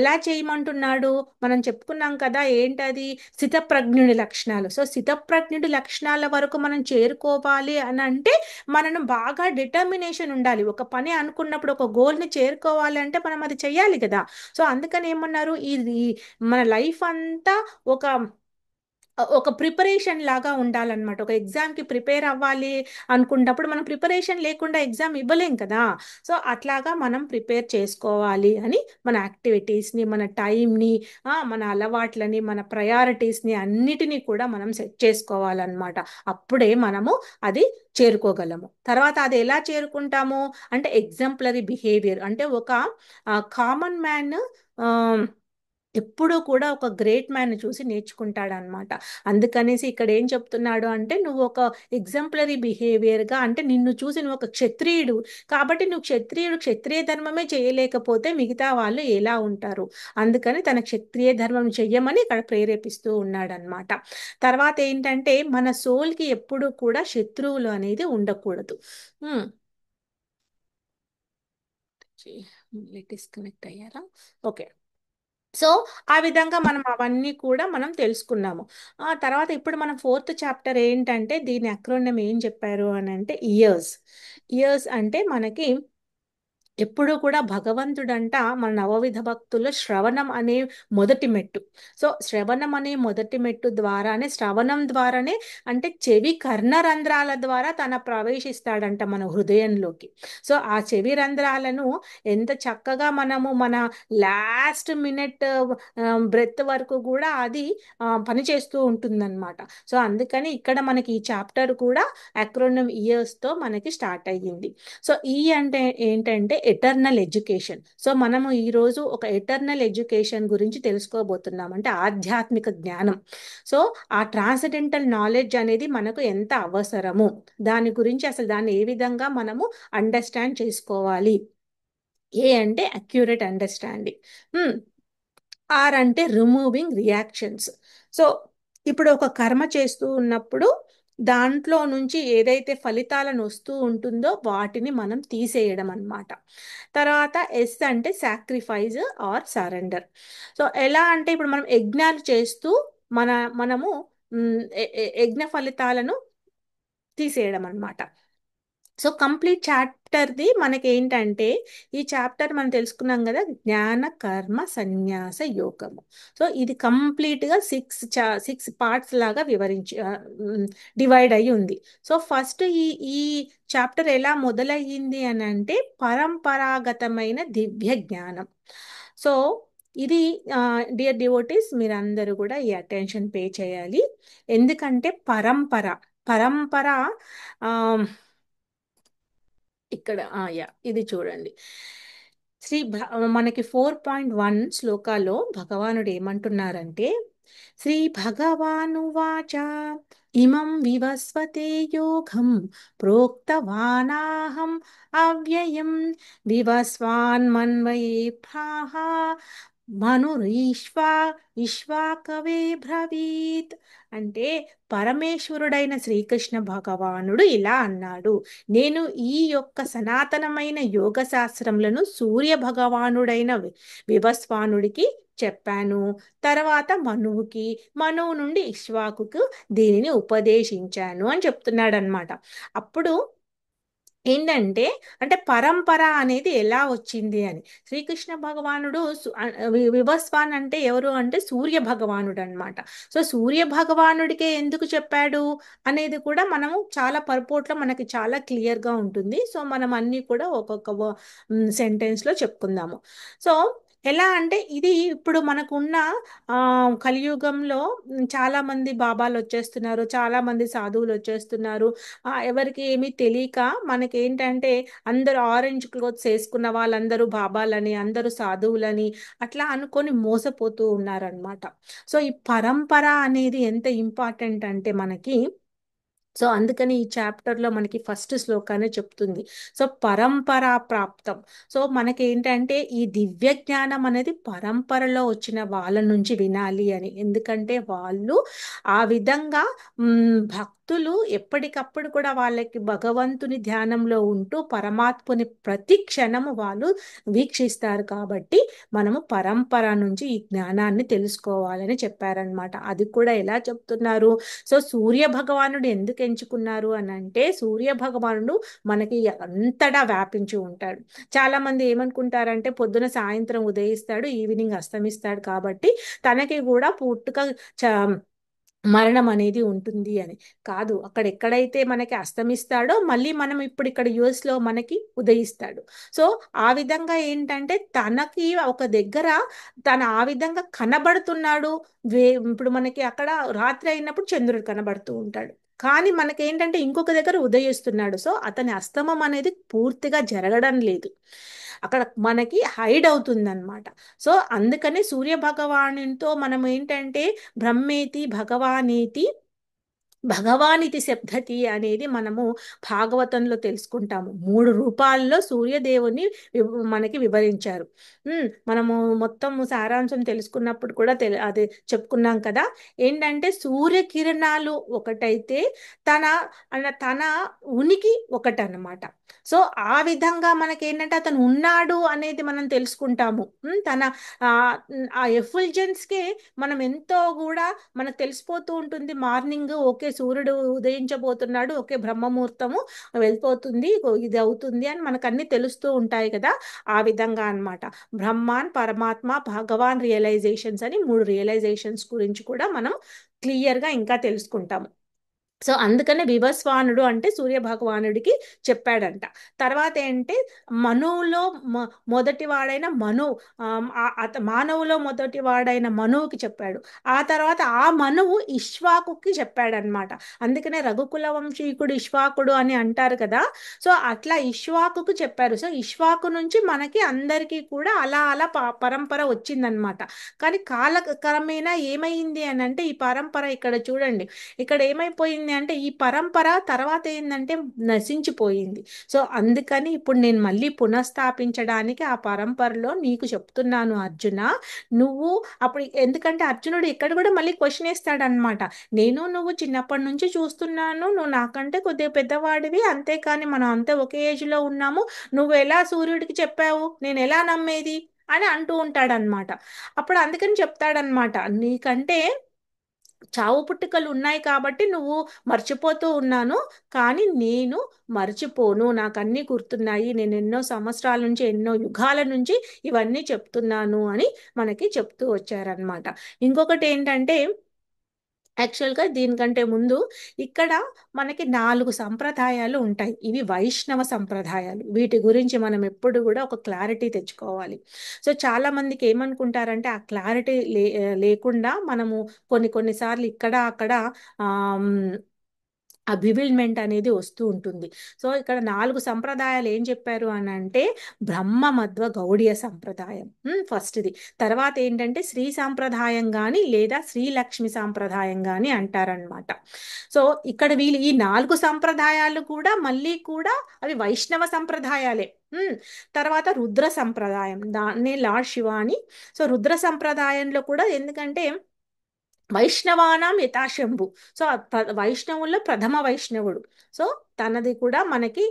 ఎలా చేయమంటున్నాడు, మనం చెప్పుకున్నాం కదా ఏంటది, స్థితప్రజ్ఞుడి లక్షణాలు. సో స్థితప్రజ్ఞుడి లక్షణాల వరకు మనం చేరుకోవాలి అని అంటే మనం బాగా డిటర్మినేషన్ ఉండాలి. ఒక పని అనుకున్నప్పుడు ఒక గోల్ని చేరుకోవాలి అంటే మనం అది చెయ్యాలి కదా. సో అందుకని ఏమన్నారు, ఇది మన లైఫ్ అంతా ఒక ప్రిపరేషన్ లాగా ఉండాలన్నమాట. ఒక ఎగ్జామ్కి ప్రిపేర్ అవ్వాలి అనుకున్నప్పుడు మనం ప్రిపరేషన్ లేకుండా ఎగ్జామ్ ఇవ్వలేం కదా. సో అట్లాగా మనం ప్రిపేర్ చేసుకోవాలి అని మన యాక్టివిటీస్ని, మన టైంని, మన అలవాట్లని, మన ప్రయారిటీస్ని అన్నిటినీ కూడా మనం సెట్ చేసుకోవాలన్నమాట. అప్పుడే మనము అది చేరుకోగలము. తర్వాత అది ఎలా చేరుకుంటాము అంటే ఎగ్జాంపులరీ బిహేవియర్, అంటే ఒక కామన్ మ్యాన్ ఎప్పుడూ కూడా ఒక గ్రేట్ మ్యాన్ చూసి నేర్చుకుంటాడనమాట. అందుకనేసి ఇక్కడ ఏం చెప్తున్నాడు అంటే నువ్వు ఒక ఎగ్జాంపులరీ బిహేవియర్గా, అంటే నిన్ను చూసి నువ్వు ఒక క్షత్రియుడు కాబట్టి నువ్వు క్షత్రియ ధర్మమే చేయలేకపోతే మిగతా వాళ్ళు ఎలా ఉంటారు, అందుకని తన క్షత్రియ ధర్మం చెయ్యమని ఇక్కడ ప్రేరేపిస్తూ ఉన్నాడనమాట. తర్వాత ఏంటంటే మన సోల్కి ఎప్పుడు కూడా శత్రువులు అనేది ఉండకూడదు. డిస్కనెక్ట్ అయ్యారా? ఓకే. సో ఆ విధంగా మనం అవన్నీ కూడా మనం తెలుసుకున్నాము. ఆ తర్వాత ఇప్పుడు మనం ఫోర్త్ చాప్టర్ ఏంటంటే దీని అక్రోనిం ఏం చెప్పారు అని అంటే ఇయర్స్. ఇయర్స్ అంటే మనకి ఎప్పుడూ కూడా భగవంతుడంట మన నవవిధ భక్తుల్లో శ్రవణం అనే మొదటి మెట్టు. సో శ్రవణం అనే మొదటి మెట్టు ద్వారానే, శ్రవణం ద్వారానే అంటే చెవి కర్ణరంధ్రాల ద్వారా తన ప్రవేశిస్తాడంట మన హృదయంలోకి. సో ఆ చెవి రంధ్రాలను ఎంత చక్కగా మనము మన లాస్ట్ మినిట్ బ్రెత్ వరకు కూడా అది పనిచేస్తూ ఉంటుందన్నమాట. సో అందుకని ఇక్కడ మనకి ఈ చాప్టర్ కూడా అక్రోనిం ఇయర్స్తో మనకి స్టార్ట్ అయ్యింది. సో ఈ అంటే ఏంటంటే ఎటర్నల్ ఎడ్యుకేషన్. సో మనము ఈరోజు ఒక ఎటర్నల్ ఎడ్యుకేషన్ గురించి తెలుసుకోబోతున్నాం, అంటే ఆధ్యాత్మిక జ్ఞానం. సో ఆ ట్రాన్సెండెంటల్ నాలెడ్జ్ అనేది మనకు ఎంత అవసరము, దాని గురించి అసలు దాన్ని ఏ విధంగా మనము అండర్స్టాండ్ చేసుకోవాలి. ఏ అంటే అక్యురేట్ అండర్స్టాండింగ్. ఆర్ అంటే రిమూవింగ్ రియాక్షన్స్. సో ఇప్పుడు ఒక కర్మ చేస్తూ ఉన్నప్పుడు దాంట్లో నుంచి ఏదైతే ఫలితాలను వస్తూ ఉంటుందో వాటిని మనం తీసేయడం అన్నమాట. తర్వాత ఎస్ అంటే సాక్రిఫైస్ ఆర్ సరెండర్. సో ఎలా అంటే ఇప్పుడు మనం యజ్ఞాలు చేస్తూ మనము యజ్ఞ ఫలితాలను తీసేయడం అన్నమాట. సో కంప్లీట్ చాప్టర్ది మనకి ఏంటంటే ఈ చాప్టర్ మనం తెలుసుకున్నాం కదా, జ్ఞాన కర్మ సన్యాస యోగము. సో ఇది కంప్లీట్గా సిక్స్ పార్ట్స్ లాగా డివైడ్ అయి ఉంది. సో ఫస్ట్ ఈ చాప్టర్ ఎలా మొదలయ్యింది అని అంటే పరంపరాగతమైన దివ్య జ్ఞానం. సో ఇది డియర్ డివోటీస్ మీరందరూ కూడా ఈ అటెన్షన్ పే చేయాలి. ఎందుకంటే పరంపర పరంపర ఆ, ఇక్కడ ఇది చూడండి. మనకి 4.1 శ్లోకాలో భగవానుడు ఏమంటున్నారంటే శ్రీ భగవానువాచ ఇమం వివస్వతే యోగం ప్రోక్తవానాహం అవ్యయం వివస్వాన్ మన్వయే ప్రాహ మనురీశ్వా ఇష్వాకవే బ్రవీత్. అంటే పరమేశ్వరుడైన శ్రీకృష్ణ భగవానుడు ఇలా అన్నాడు, నేను ఈ యొక్క సనాతనమైన యోగ శాస్త్రములను సూర్య భగవానుడైన వివస్వానుడికి చెప్పాను. తర్వాత మనువుకి, మనువు నుండి ఇక్ష్వాకుకు దీనిని ఉపదేశించాను అని చెప్తున్నాడు అనమాట. అప్పుడు ఏంటంటే, అంటే పరంపర అనేది ఎలా వచ్చింది అని. శ్రీకృష్ణ భగవానుడు వివస్వాన్ అంటే ఎవరు అంటే సూర్య భగవానుడు అనమాట. సో సూర్య భగవానుడికే ఎందుకు చెప్పాడు అనేది కూడా మనము చాలా పర్పోర్ట్లో మనకి చాలా క్లియర్గా ఉంటుంది. సో మనం అన్నీ కూడా ఒక్కొక్క సెంటెన్స్లో చెప్పుకుందాము. సో ఎలా అంటే ఇది ఇప్పుడు మనకున్న కలియుగంలో చాలా మంది బాబాలు వచ్చేస్తున్నారు, చాలా మంది సాధువులు వచ్చేస్తున్నారు. ఎవరికి ఏమీ తెలియక మనకేంటంటే అందరూ ఆరెంజ్ క్లోత్స్ వేసుకున్న వాళ్ళందరూ బాబాలని, అందరూ సాధువులని అట్లా అనుకొని మోసపోతూ ఉన్నారనమాట. సో ఈ పరంపర అనేది ఎంత ఇంపార్టెంట్ అంటే మనకి, సో అందుకని ఈ చాప్టర్లో మనకి ఫస్ట్ శ్లోకానే చెప్తుంది. సో పరంపరా ప్రాప్తం. సో మనకి ఏంటంటే ఈ దివ్య జ్ఞానం అనేది పరంపరలో వచ్చిన వాళ్ళ నుంచి వినాలి అని. ఎందుకంటే వాళ్ళు ఆ విధంగా భక్తులు ఎప్పటికప్పుడు కూడా వాళ్ళకి భగవంతుని ధ్యానంలో ఉంటూ పరమాత్ముని ప్రతి క్షణము వాళ్ళు వీక్షిస్తారు. కాబట్టి మనము పరంపర నుంచి ఈ జ్ఞానాన్ని తెలుసుకోవాలని చెప్పారనమాట. అది కూడా ఎలా చెప్తున్నారు, సో సూర్య భగవానుడు ఎందుకు ఎంచుకున్నారు అని అంటే, సూర్య భగవానుడు మనకి అంతటా వ్యాపించి ఉంటాడు. చాలా మంది ఏమనుకుంటారంటే పొద్దున సాయంత్రం ఉదయిస్తాడు, ఈవినింగ్ అస్తమిస్తాడు కాబట్టి తనకి కూడా పుట్టుక మరణం అనేది ఉంటుంది అని. కాదు, అక్కడ ఎక్కడైతే మనకి అస్తమిస్తాడో మళ్ళీ మనం ఇప్పుడు ఇక్కడ US లో మనకి ఉదయిస్తాడు. సో ఆ విధంగా ఏంటంటే తనకి ఒక దగ్గర తను ఆ విధంగా కనబడుతున్నాడు. ఇప్పుడు మనకి అక్కడ రాత్రి అయినప్పుడు చంద్రుడు కనబడుతూ ఉంటాడు, కానీ మనకేంటంటే ఇంకొక దగ్గర ఉదయిస్తున్నాడు. సో అతని అస్తమం అనేది పూర్తిగా జరగడం లేదు, అక్కడ మనకి హైడ్ అవుతుంది అనమాట. సో అందుకనే సూర్య భగవానుతో మనం ఏంటంటే బ్రహ్మేతి భగవానేతి భగవానితి శబ్దతి అనేది మనము భాగవతంలో తెలుసుకుంటాము. 3 రూపాల్లో సూర్యదేవుని మనకి వివరించారు. మనము మొత్తం సారాంశం తెలుసుకున్నప్పుడు కూడా అదే చెప్పుకున్నాం కదా. ఏంటంటే సూర్యకిరణాలు ఒకటైతే తన తన ఉనికి ఒకటన్నమాట. సో ఆ విధంగా మనకేంటంటే అతను ఉన్నాడు అనేది మనం తెలుసుకుంటాము. తన ఆ ఆ ఎఫుల్జెన్స్కే మనం ఎంతో కూడా మనకు తెలిసిపోతూ ఉంటుంది. మార్నింగ్ ఓకే సూర్యుడు ఉదయించబోతున్నాడు, ఓకే బ్రహ్మముహూర్తము వెళ్ళిపోతుంది, ఇది అవుతుంది అని మనకు అన్ని తెలుస్తూ ఉంటాయి కదా. ఆ విధంగా అన్నమాట. బ్రహ్మాన్, పరమాత్మ, భగవాన్ రియలైజేషన్స్ అని 3 రియలైజేషన్స్ గురించి కూడా మనం క్లియర్గా ఇంకా తెలుసుకుంటాము. సో అందుకనే వివస్వానుడు అంటే సూర్య భగవానుడికి చెప్పాడంట. తర్వాత ఏంటి, మనువులో మొదటి వాడైన మను, మానవులో మొదటి వాడైన మనువుకి చెప్పాడు. ఆ తర్వాత ఆ మనువు ఇష్వాకుకి చెప్పాడనమాట. అందుకనే రఘుకుల వంశీకుడు ఇష్వాకుడు అని అంటారు కదా. సో అట్లా ఇష్వాకుకు చెప్పారు. సో ఇష్వాకు నుంచి మనకి అందరికీ కూడా అలా అలా పరంపర వచ్చిందనమాట. కానీ కాలక్రమేణా ఏమైంది అని అంటే ఈ పరంపర ఇక్కడ చూడండి, ఇక్కడ ఏమైపోయింది అంటే ఈ పరంపర తర్వాత ఏంటంటే నశించిపోయింది. సో అందుకని ఇప్పుడు నేను మళ్ళీ పునఃస్థాపించడానికి ఆ పరంపరలో నీకు చెప్తున్నాను అర్జున. నువ్వు అప్పుడు ఎందుకంటే అర్జునుడు ఇక్కడ కూడా మళ్ళీ క్వశ్చన్ వేస్తాడనమాట. నువ్వు చిన్నప్పటి నుంచి చూస్తున్నాను, నువ్వు నాకంటే కొద్దిగా పెద్దవాడివి, అంతేకాని మనం అంతే ఒకే ఏజ్లో ఉన్నాము, నువ్వు ఎలా సూర్యుడికి చెప్పావు, నేను ఎలా నమ్మేది అని అంటూ ఉంటాడనమాట. అప్పుడు అందుకని చెప్తాడనమాట, నీకంటే చావు పుట్టుకలు ఉన్నాయి కాబట్టి నువ్వు మర్చిపోతూ ఉన్నాను, కానీ నేను మర్చిపోను, నాకు అన్నీ గుర్తున్నాయి, నేను ఎన్నో సంవత్సరాల నుంచి ఎన్నో యుగాల నుంచి ఇవన్నీ చెప్తున్నాను అని మనకి చెప్తూ వచ్చారనమాట. ఇంకొకటి ఏంటంటే, యాక్చువల్గా దీనికంటే ముందు ఇక్కడ మనకి 4 సంప్రదాయాలు ఉంటాయి. ఇవి వైష్ణవ సంప్రదాయాలు. వీటి గురించి మనం ఎప్పుడు కూడా ఒక క్లారిటీ తెచ్చుకోవాలి. సో చాలా మందికి ఏమనుకుంటారంటే ఆ క్లారిటీ లేకుండా మనము కొన్నిసార్లు ఇక్కడ అక్కడ బివిల్మెంట్ అనేది వస్తూ ఉంటుంది. సో ఇక్కడ 4 సంప్రదాయాలు ఏం చెప్పారు అని అంటే బ్రహ్మ మధ్వ గౌడీయ సంప్రదాయం ఫస్ట్‌ది. తర్వాత ఏంటంటే శ్రీ సాంప్రదాయం గాని లేదా శ్రీలక్ష్మి సాంప్రదాయం గాని అంటారనమాట. సో ఇక్కడ వీళ్ళు ఈ 4 సంప్రదాయాలు కూడా మళ్ళీ కూడా అవి వైష్ణవ సంప్రదాయాలే. తర్వాత రుద్ర సంప్రదాయం దాన్నే లార్డ్ శివ అని. సో రుద్ర సంప్రదాయంలో కూడా ఎందుకంటే వైష్ణవానాం యథాశంభు. సో వైష్ణవుల్లో ప్రథమ వైష్ణవుడు. సో తనది కూడా మనకి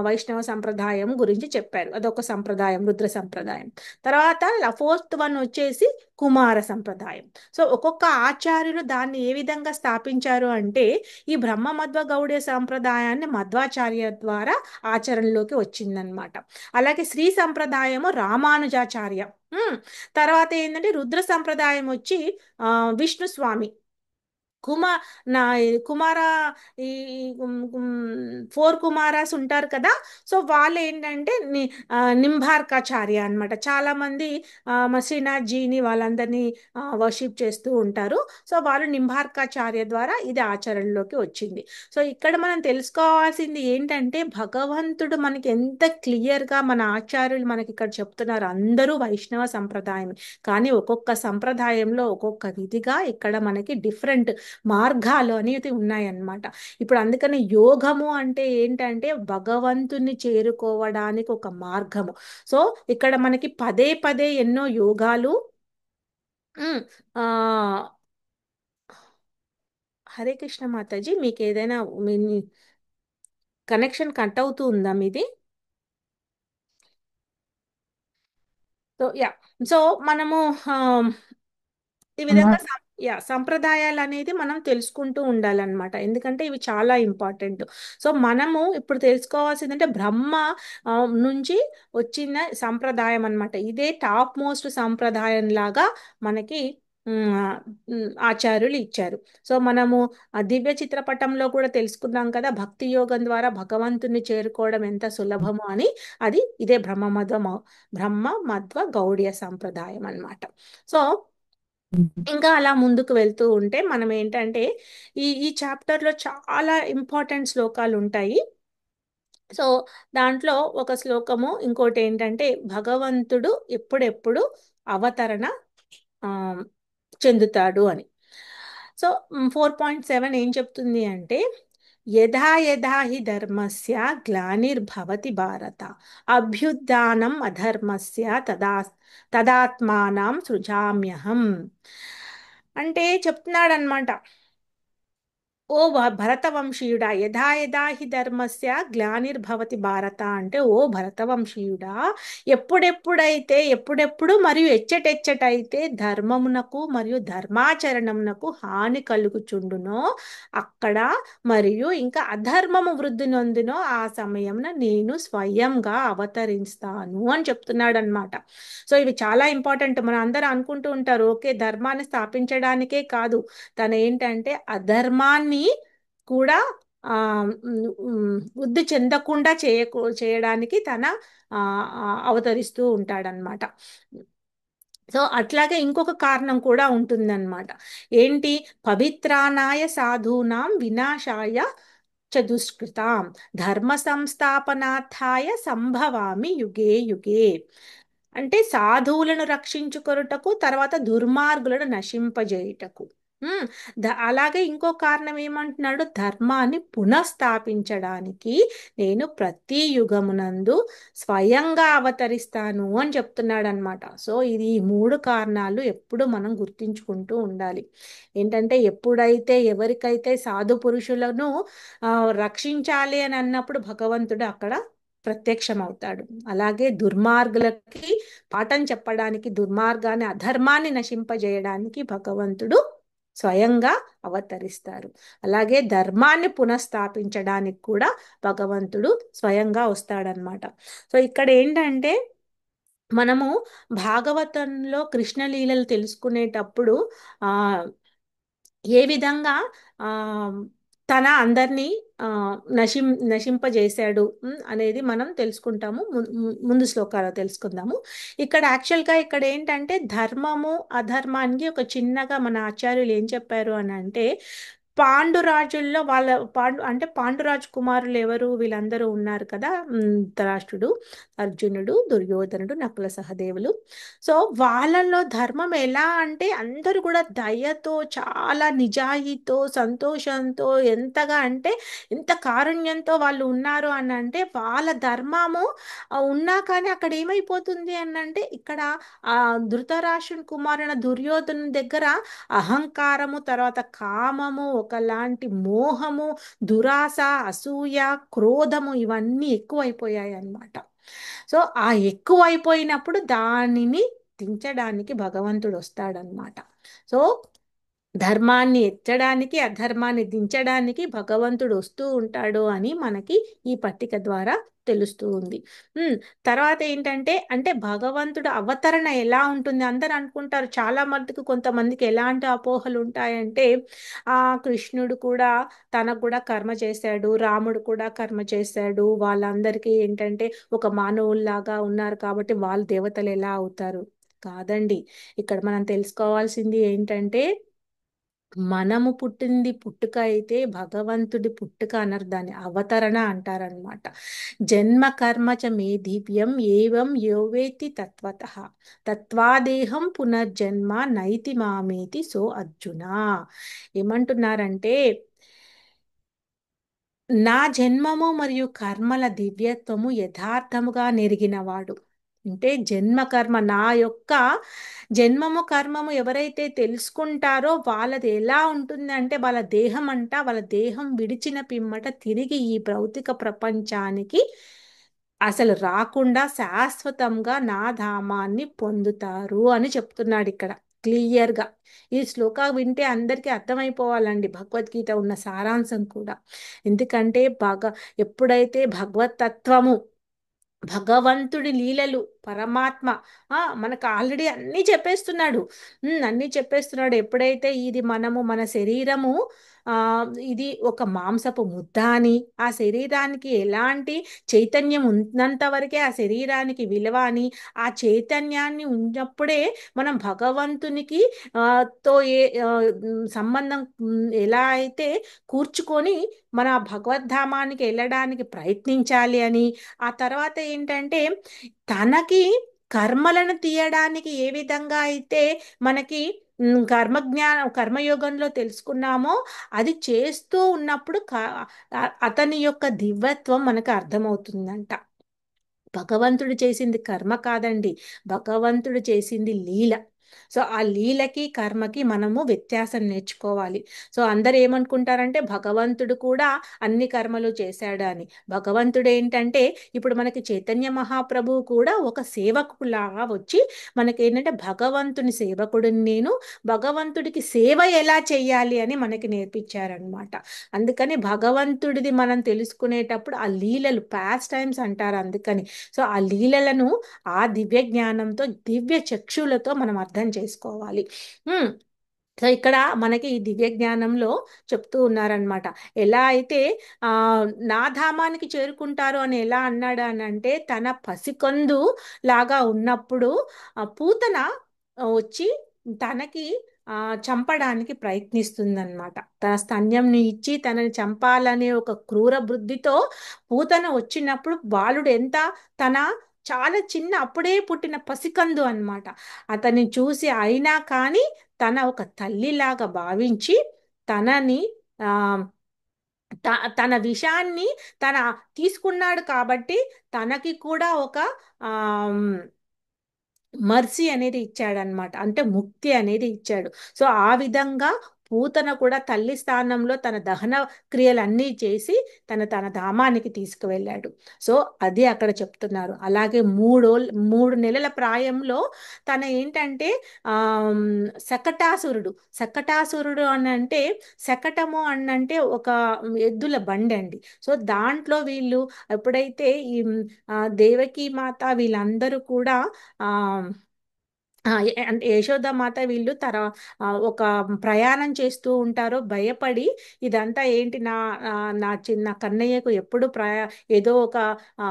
వైష్ణవ సంప్రదాయం గురించి చెప్పారు. అదొక సంప్రదాయం, రుద్ర సంప్రదాయం. తర్వాత ఫోర్త్ వన్ వచ్చేసి కుమార సంప్రదాయం. సో ఒక్కొక్క ఆచార్యులు దాన్ని ఏ విధంగా స్థాపించారు అంటే ఈ బ్రహ్మ మధ్వ గౌడీయ సంప్రదాయాన్ని మధ్వాచార్య ద్వారా ఆచరణలోకి వచ్చిందనమాట. అలాగే శ్రీ సంప్రదాయము రామానుజాచార్య. తర్వాత ఏంటంటే రుద్ర సంప్రదాయం వచ్చి విష్ణు స్వామి. కుమా నా కుమార ఈ 4 కుమారాస్ ఉంటారు కదా. సో వాళ్ళు ఏంటంటే నింబార్కాచార్య అనమాట. చాలా మంది శ్రీనాథ్ జీని వాళ్ళందరినీ వర్షిప్ చేస్తూ ఉంటారు. సో వాళ్ళు నింబార్కాచార్య ద్వారా ఇది ఆచరణలోకి వచ్చింది. సో ఇక్కడ మనం తెలుసుకోవాల్సింది ఏంటంటే భగవంతుడు మనకి ఎంత క్లియర్గా మన ఆచార్యులు మనకి ఇక్కడ చెప్తున్నారు. అందరూ వైష్ణవ సంప్రదాయం, కానీ ఒక్కొక్క సంప్రదాయంలో ఒక్కొక్క విధిగా ఇక్కడ మనకి డిఫరెంట్ మార్గాలు అనేది ఉన్నాయన్నమాట. ఇప్పుడు అందుకని యోగము అంటే ఏంటంటే భగవంతుని చేరుకోవడానికి ఒక మార్గము. సో ఇక్కడ మనకి పదే పదే ఎన్నో యోగాలు. ఆ హరే కృష్ణ మాతాజీ, మీకు ఏదైనా మీ కనెక్షన్ కట్ అవుతూ ఉందా మీది? సో యా, సో మనము ఈ విధంగా సంప్రదాయాలు అనేది మనం తెలుసుకుంటూ ఉండాలన్నమాట. ఎందుకంటే ఇవి చాలా ఇంపార్టెంట్. సో మనము ఇప్పుడు తెలుసుకోవాల్సిందంటే బ్రహ్మ ఆ, నుంచి వచ్చిన సంప్రదాయం అన్నమాట. ఇదే టాప్ మోస్ట్ సంప్రదాయం లాగా మనకి ఆచార్యులు ఇచ్చారు. సో మనము ఆ దివ్య చిత్రపటంలో కూడా తెలుసుకున్నాం కదా, భక్తి యోగం ద్వారా భగవంతుని చేరుకోవడం ఎంత సులభమో అని. అది ఇదే బ్రహ్మ మధ్వ గౌడీయ సంప్రదాయం అన్నమాట. సో ఇంకా అలా ముందుకు వెళ్తూ ఉంటే మనం ఏంటంటే ఈ చాప్టర్లో చాలా ఇంపార్టెంట్ శ్లోకాలు ఉంటాయి. సో దాంట్లో ఒక శ్లోకము ఇంకోటి ఏంటంటే భగవంతుడు ఎప్పుడెప్పుడు అవతరణ ఆ, చెందుతాడు అని. సో 4.7 ఏం చెప్తుంది అంటే యథా యథా హి ధర్మస్య గ్లానిర్భవతి భారత అభ్యుత్థానం అధర్మస్య తదాత్మానం సృజామ్యహం. అంటే చెప్తున్నాడనమాట, ఓ భరతవంశీయుడా, యథా యథా హి ధర్మస్య గ్లానిర్భవతి భారత అంటే ఓ భరతవంశీయుడా, ఎప్పుడెప్పుడు మరియు ఎచ్చటెచ్చటైతే ధర్మమునకు మరియు ధర్మాచరణమునకు హాని కలుగుచుండునో అక్కడ, మరియు ఇంకా అధర్మము వృద్ధి నొందునో ఆ సమయమున నేను స్వయంగా అవతరిస్తాను అని చెప్తున్నాడు అనమాట. సో ఇవి చాలా ఇంపార్టెంట్. మనం అందరూ అనుకుంటూ ఉంటారు ఓకే ధర్మాన్ని స్థాపించడానికే కాదు, తను ఏంటంటే అధర్మాన్ని కూడా ఆ వృద్ధి చెందకుండా చేయడానికి తన అవతరిస్తూ ఉంటాడనమాట. సో అట్లాగే ఇంకొక కారణం కూడా ఉంటుందన్నమాట. ఏంటి? పవిత్రానాయ సాధూనాం వినాశాయ చతుష్కృతాం ధర్మ సంస్థాపనార్థాయ సంభవామి యుగే యుగే. అంటే సాధువులను రక్షించుకొనుటకు, తర్వాత దుర్మార్గులను నశింపజేయుటకు. ఉమ్, అలాగే ఇంకో కారణం ఏమంటున్నాడు? ధర్మాన్ని పునఃస్థాపించడానికి నేను ప్రతి యుగమునందు స్వయంగా అవతరిస్తాను అని చెప్తున్నాడు అనమాట. సో ఇది ఈ 3 కారణాలు ఎప్పుడు మనం గుర్తించుకుంటూ ఉండాలి. ఏంటంటే ఎప్పుడైతే ఎవరికైతే సాధు పురుషులను రక్షించాలి అని అన్నప్పుడు భగవంతుడు అక్కడ ప్రత్యక్షమవుతాడు. అలాగే దుర్మార్గులకి పాఠం చెప్పడానికి, దుర్మార్గాన్ని అధర్మాన్ని నశింపజేయడానికి భగవంతుడు స్వయంగా అవతరిస్తారు. అలాగే ధర్మాన్ని పునఃస్థాపించడానికి కూడా భగవంతుడు స్వయంగా వస్తాడనమాట. సో ఇక్కడ ఏంటంటే మనము భాగవతంలో కృష్ణలీలలు తెలుసుకునేటప్పుడు ఆ ఏ విధంగా ఆ తన అందరినీ ఆ నశింపజేశాడు అనేది మనం తెలుసుకుంటాము. ముందు శ్లోకాలు తెలుసుకుందాము. ఇక్కడ యాక్చువల్గా ఇక్కడ ఏంటంటే ధర్మము అధర్మానికి ఒక చిన్నగా మన ఆచార్యులు ఏం చెప్పారు అని అంటే పాండురాజుల్లో వాళ్ళ అంటే పాండురాజు కుమారులు ఎవరు, వీళ్ళందరూ ఉన్నారు కదా. ధృతరాష్ట్రుడు, అర్జునుడు, దుర్యోధనుడు, నకుల సహదేవులు. సో వాళ్ళల్లో ధర్మం ఎలా అంటే అందరూ కూడా దయతో, చాలా నిజాయితీతో, సంతోషంతో, ఎంతగా అంటే ఎంత కారుణ్యంతో వాళ్ళు ఉన్నారు అని అంటే వాళ్ళ ధర్మము ఉన్నా కానీ అక్కడ ఏమైపోతుంది అని అంటే ఇక్కడ ఆ ధృతరాష్ట్రుని కుమారుని దుర్యోధను దగ్గర అహంకారము, తర్వాత కామము, ఒకలాంటి మోహము, దురాశ, అసూయ, క్రోధము ఇవన్నీ ఎక్కువైపోయాయి అన్నమాట. సో ఆ ఎక్కువైపోయినప్పుడు దానిని దించడానికి భగవంతుడు వస్తాడనమాట. సో ధర్మాన్ని ఎత్తడానికి, అధర్మాన్ని దించడానికి భగవంతుడు వస్తూ ఉంటాడు అని మనకి ఈ పట్టిక ద్వారా తెలుస్తూ ఉంది. తర్వాత ఏంటంటే అంటే భగవంతుడు అవతరణ ఎలా ఉంటుంది అందరు అనుకుంటారు. చాలా మందికి, కొంతమందికి ఎలాంటి అపోహలు ఉంటాయంటే కృష్ణుడు కూడా తనకు కూడా కర్మ చేశాడు, రాముడు కూడా కర్మ చేశాడు, వాళ్ళందరికీ ఏంటంటే ఒక మానవుల్లాగా ఉన్నారు కాబట్టి వాళ్ళు దేవతలు ఎలా అవుతారు. కాదండి. ఇక్కడ మనం తెలుసుకోవాల్సింది ఏంటంటే మనము పుట్టింది పుట్టుక అయితే భగవంతుడి పుట్టుక అనరు, దాన్ని అవతరణ అంటారనమాట. జన్మ కర్మ చ మే దివ్యం ఏవం యోవేతి తత్వతః తత్వాదేహం పునర్జన్మ నైతి మామేతి సో అర్జున. ఏమంటున్నారంటే నా జన్మము మరియు కర్మల దివ్యత్వము యథార్థముగా నెరిగినవాడు. అంటే జన్మ కర్మ, నా యొక్క జన్మము కర్మము ఎవరైతే తెలుసుకుంటారో వాళ్ళది ఎలా ఉంటుంది అంటే వాళ్ళ దేహం అంట, వాళ్ళ దేహం విడిచిన పిమ్మట తిరిగి ఈ భౌతిక ప్రపంచానికి అసలు రాకుండా శాశ్వతంగా నా ధామాన్ని పొందుతారు అని చెప్తున్నాడు ఇక్కడ క్లియర్గా. ఈ శ్లోక వింటే అందరికీ అర్థమైపోవాలండి భగవద్గీత ఉన్న సారాంశం కూడా. ఎందుకంటే ఎప్పుడైతే భగవత్ తత్వము, భగవంతుడి లీలలు, పరమాత్మ మనకు ఆల్రెడీ అన్నీ చెప్పేస్తున్నాడు. అన్నీ చెప్పేస్తున్నాడు. ఎప్పుడైతే ఇది మన శరీరము ఆ ఇది ఒక మాంసపు ముద్ద అని, ఆ శరీరానికి ఎలాంటి చైతన్యం ఉన్నంత వరకే ఆ శరీరానికి విలువ అని, ఆ చైతన్యాన్ని ఉన్నప్పుడే మనం భగవంతునికి తో సంబంధం ఎలా అయితే కూర్చుకొని మన భగవద్ధామానికి వెళ్ళడానికి ప్రయత్నించాలి అని, ఆ తర్వాత ఏంటంటే తనకి కర్మలను తీయడానికి ఏ విధంగా అయితే మనకి కర్మయోగంలో తెలుసుకున్నామో అది చేస్తూ ఉన్నప్పుడు అతని యొక్క దివ్యత్వం మనకు అర్థమవుతుందంట. భగవంతుడు చేసింది కర్మ కాదండి, భగవంతుడు చేసింది లీల. సో ఆ లీలకి కర్మకి మనము వ్యత్యాసం నేర్చుకోవాలి. సో అందరు ఏమనుకుంటారంటే భగవంతుడు కూడా అన్ని కర్మలు చేశాడు అని. భగవంతుడు ఏంటంటే ఇప్పుడు మనకి చైతన్య మహాప్రభువు కూడా ఒక సేవకులాగా వచ్చి మనకి ఏంటంటే భగవంతుని సేవకుడిని నేను, భగవంతుడికి సేవ ఎలా చేయాలి అని మనకి నేర్పించారనమాట. అందుకని భగవంతుడిది మనం తెలుసుకునేటప్పుడు ఆ లీలలు పాస్ట్ టైమ్స్ అంటారు అందుకని. సో ఆ లీలలను ఆ దివ్య జ్ఞానంతో, దివ్య చక్షులతో మనం అర్థం చేసుకోవాలి. సో ఇక్కడ మనకి ఈ దివ్య జ్ఞానంలో చెప్తూ ఉన్నారనమాట. ఎలా అయితే ఆ నా ధామానికి చేరుకుంటారు అని ఎలా అన్నాడు అని అంటే తన పసికందు లాగా ఉన్నప్పుడు పూతన వచ్చి తనకి చంపడానికి ప్రయత్నిస్తుందన్నమాట. తన స్తన్యంని ఇచ్చి తనని చంపాలనే ఒక క్రూర బుద్ధితో పూతన వచ్చినప్పుడు బాలుడు ఎంత, తన చాలా చిన్న అప్పుడే పుట్టిన పసికందు అన్నమాట. అతన్ని చూసి అయినా కానీ తన ఒక తల్లిలాగా భావించి తనని ఆ తన విషాన్ని తన తీసుకున్నాడు కాబట్టి తనకి కూడా ఒక ఆ మర్సీ అనేది ఇచ్చాడనమాట. అంటే ముక్తి అనేది ఇచ్చాడు. సో ఆ విధంగా పూతన కూడా తల్లి స్థానంలో తన దహన క్రియలన్నీ చేసి తన ధామానికి తీసుకువెళ్ళాడు. సో అది అక్కడ చెప్తున్నారు. అలాగే 3 నెలల ప్రాయంలో తన ఏంటంటే ఆ శకటాసురుడు అని అంటే, శకటము అని అంటే ఒక ఎద్దుల బండి అండి. సో దాంట్లో వీళ్ళు ఎప్పుడైతే ఈ దేవకీ మాత వీళ్ళందరూ కూడా ఆ అంటే యశోదామాత వీళ్ళు ఒక ప్రయాణం చేస్తూ ఉంటారు భయపడి, ఇదంతా ఏంటి నా చిన్న కన్నయ్యకు ఎప్పుడు ఏదో ఒక ఆ,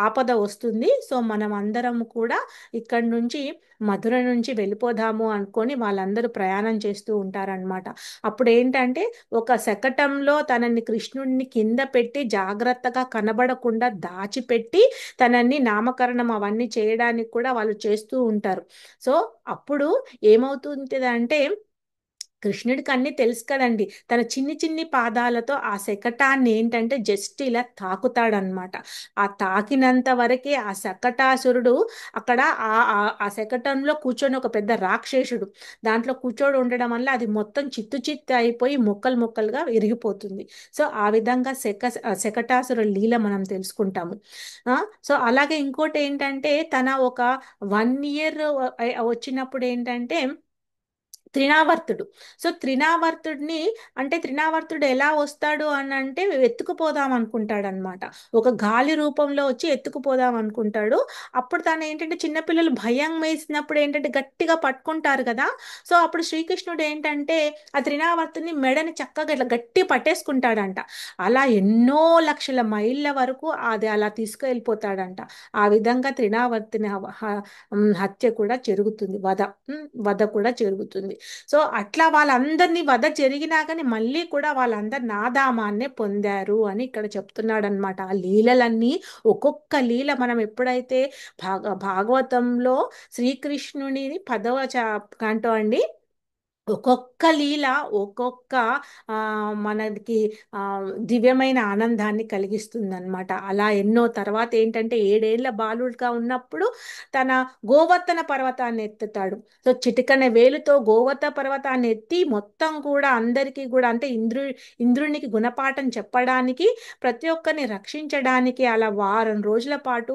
ఆపద వస్తుంది, సో మనం అందరం కూడా ఇక్కడి నుంచి మధుర నుంచి వెళ్ళిపోదాము అనుకొని వాళ్ళందరూ ప్రయాణం చేస్తూ ఉంటారనమాట. అప్పుడు ఏంటంటే ఒక శకటంలో తనని కృష్ణుడిని కింద పెట్టి జాగ్రత్తగా కనబడకుండా దాచిపెట్టి తనని నామకరణం అవన్నీ చేయడానికి కూడా వాళ్ళు చేస్తూ ఉంటారు. సో అప్పుడు ఏమవుతుందంటే కృష్ణుడికి అన్ని తెలుసు కదండి, తన చిన్ని చిన్ని పాదాలతో ఆ శకటాన్ని ఏంటంటే జస్ట్ ఇలా తాకుతాడనమాట. ఆ తాకినంత వరకే ఆ శకటాసురుడు అక్కడ ఆ శకటంలో కూర్చొని ఒక పెద్ద రాక్షసుడు దాంట్లో కూర్చొని ఉండడం వల్ల అది మొత్తం చిత్తు చిత్తు అయిపోయి ముక్కలు ముక్కలుగా విరిగిపోతుంది. సో ఆ విధంగా శకటాసుర లీల మనం తెలుసుకుంటాము. ఆ, సో అలాగే ఇంకోటి ఏంటంటే తన ఒక 1 ఇయర్ వచ్చినప్పుడు ఏంటంటే త్రినావర్తుడు. సో త్రినావర్తుడిని, అంటే త్రినావర్తుడు ఎలా వస్తాడు అని అంటే ఎత్తుకుపోదాం అనుకుంటాడు అనమాట. ఒక గాలి రూపంలో వచ్చి ఎత్తుకుపోదాం అనుకుంటాడు. అప్పుడు తను ఏంటంటే చిన్నపిల్లలు భయం వేసినప్పుడు ఏంటంటే గట్టిగా పట్టుకుంటారు కదా. సో అప్పుడు శ్రీకృష్ణుడు ఏంటంటే ఆ త్రినావర్తుని మెడని చక్కగా ఇట్లా గట్టి పట్టేసుకుంటాడంట. అలా ఎన్నో లక్షల మైళ్ళ వరకు అది అలా తీసుకువెళ్ళిపోతాడంట. ఆ విధంగా త్రినావర్తిని హత్య కూడా జరుగుతుంది, వధ కూడా జరుగుతుంది. సో అట్లా వాళ్ళందరినీ వధ జరిగినా కానీ మళ్ళీ కూడా వాళ్ళందరు నాదామాన్నే పొందారు అని ఇక్కడ చెప్తున్నాడు అనమాట. ఆ లీలలన్నీ ఒక్కొక్క లీల మనం ఎప్పుడైతే భాగవతంలో శ్రీకృష్ణుని 10వ కంటో అండి, ఒక్కొక్క లీల ఒక్కొక్క ఆ, మనకి ఆ, దివ్యమైన ఆనందాన్ని కలిగిస్తుంది అనమాట. అలా ఎన్నో తర్వాత ఏంటంటే 7 ఏళ్ల బాలుడుగా ఉన్నప్పుడు తన గోవర్ధన పర్వతాన్ని ఎత్తుతాడు. సో చిటికన వేలుతో గోవర్ధన పర్వతాన్ని ఎత్తి మొత్తం కూడా అందరికీ కూడా అంటే ఇంద్రునికి గుణపాఠం చెప్పడానికి, ప్రతి ఒక్కరిని రక్షించడానికి అలా వారం రోజుల పాటు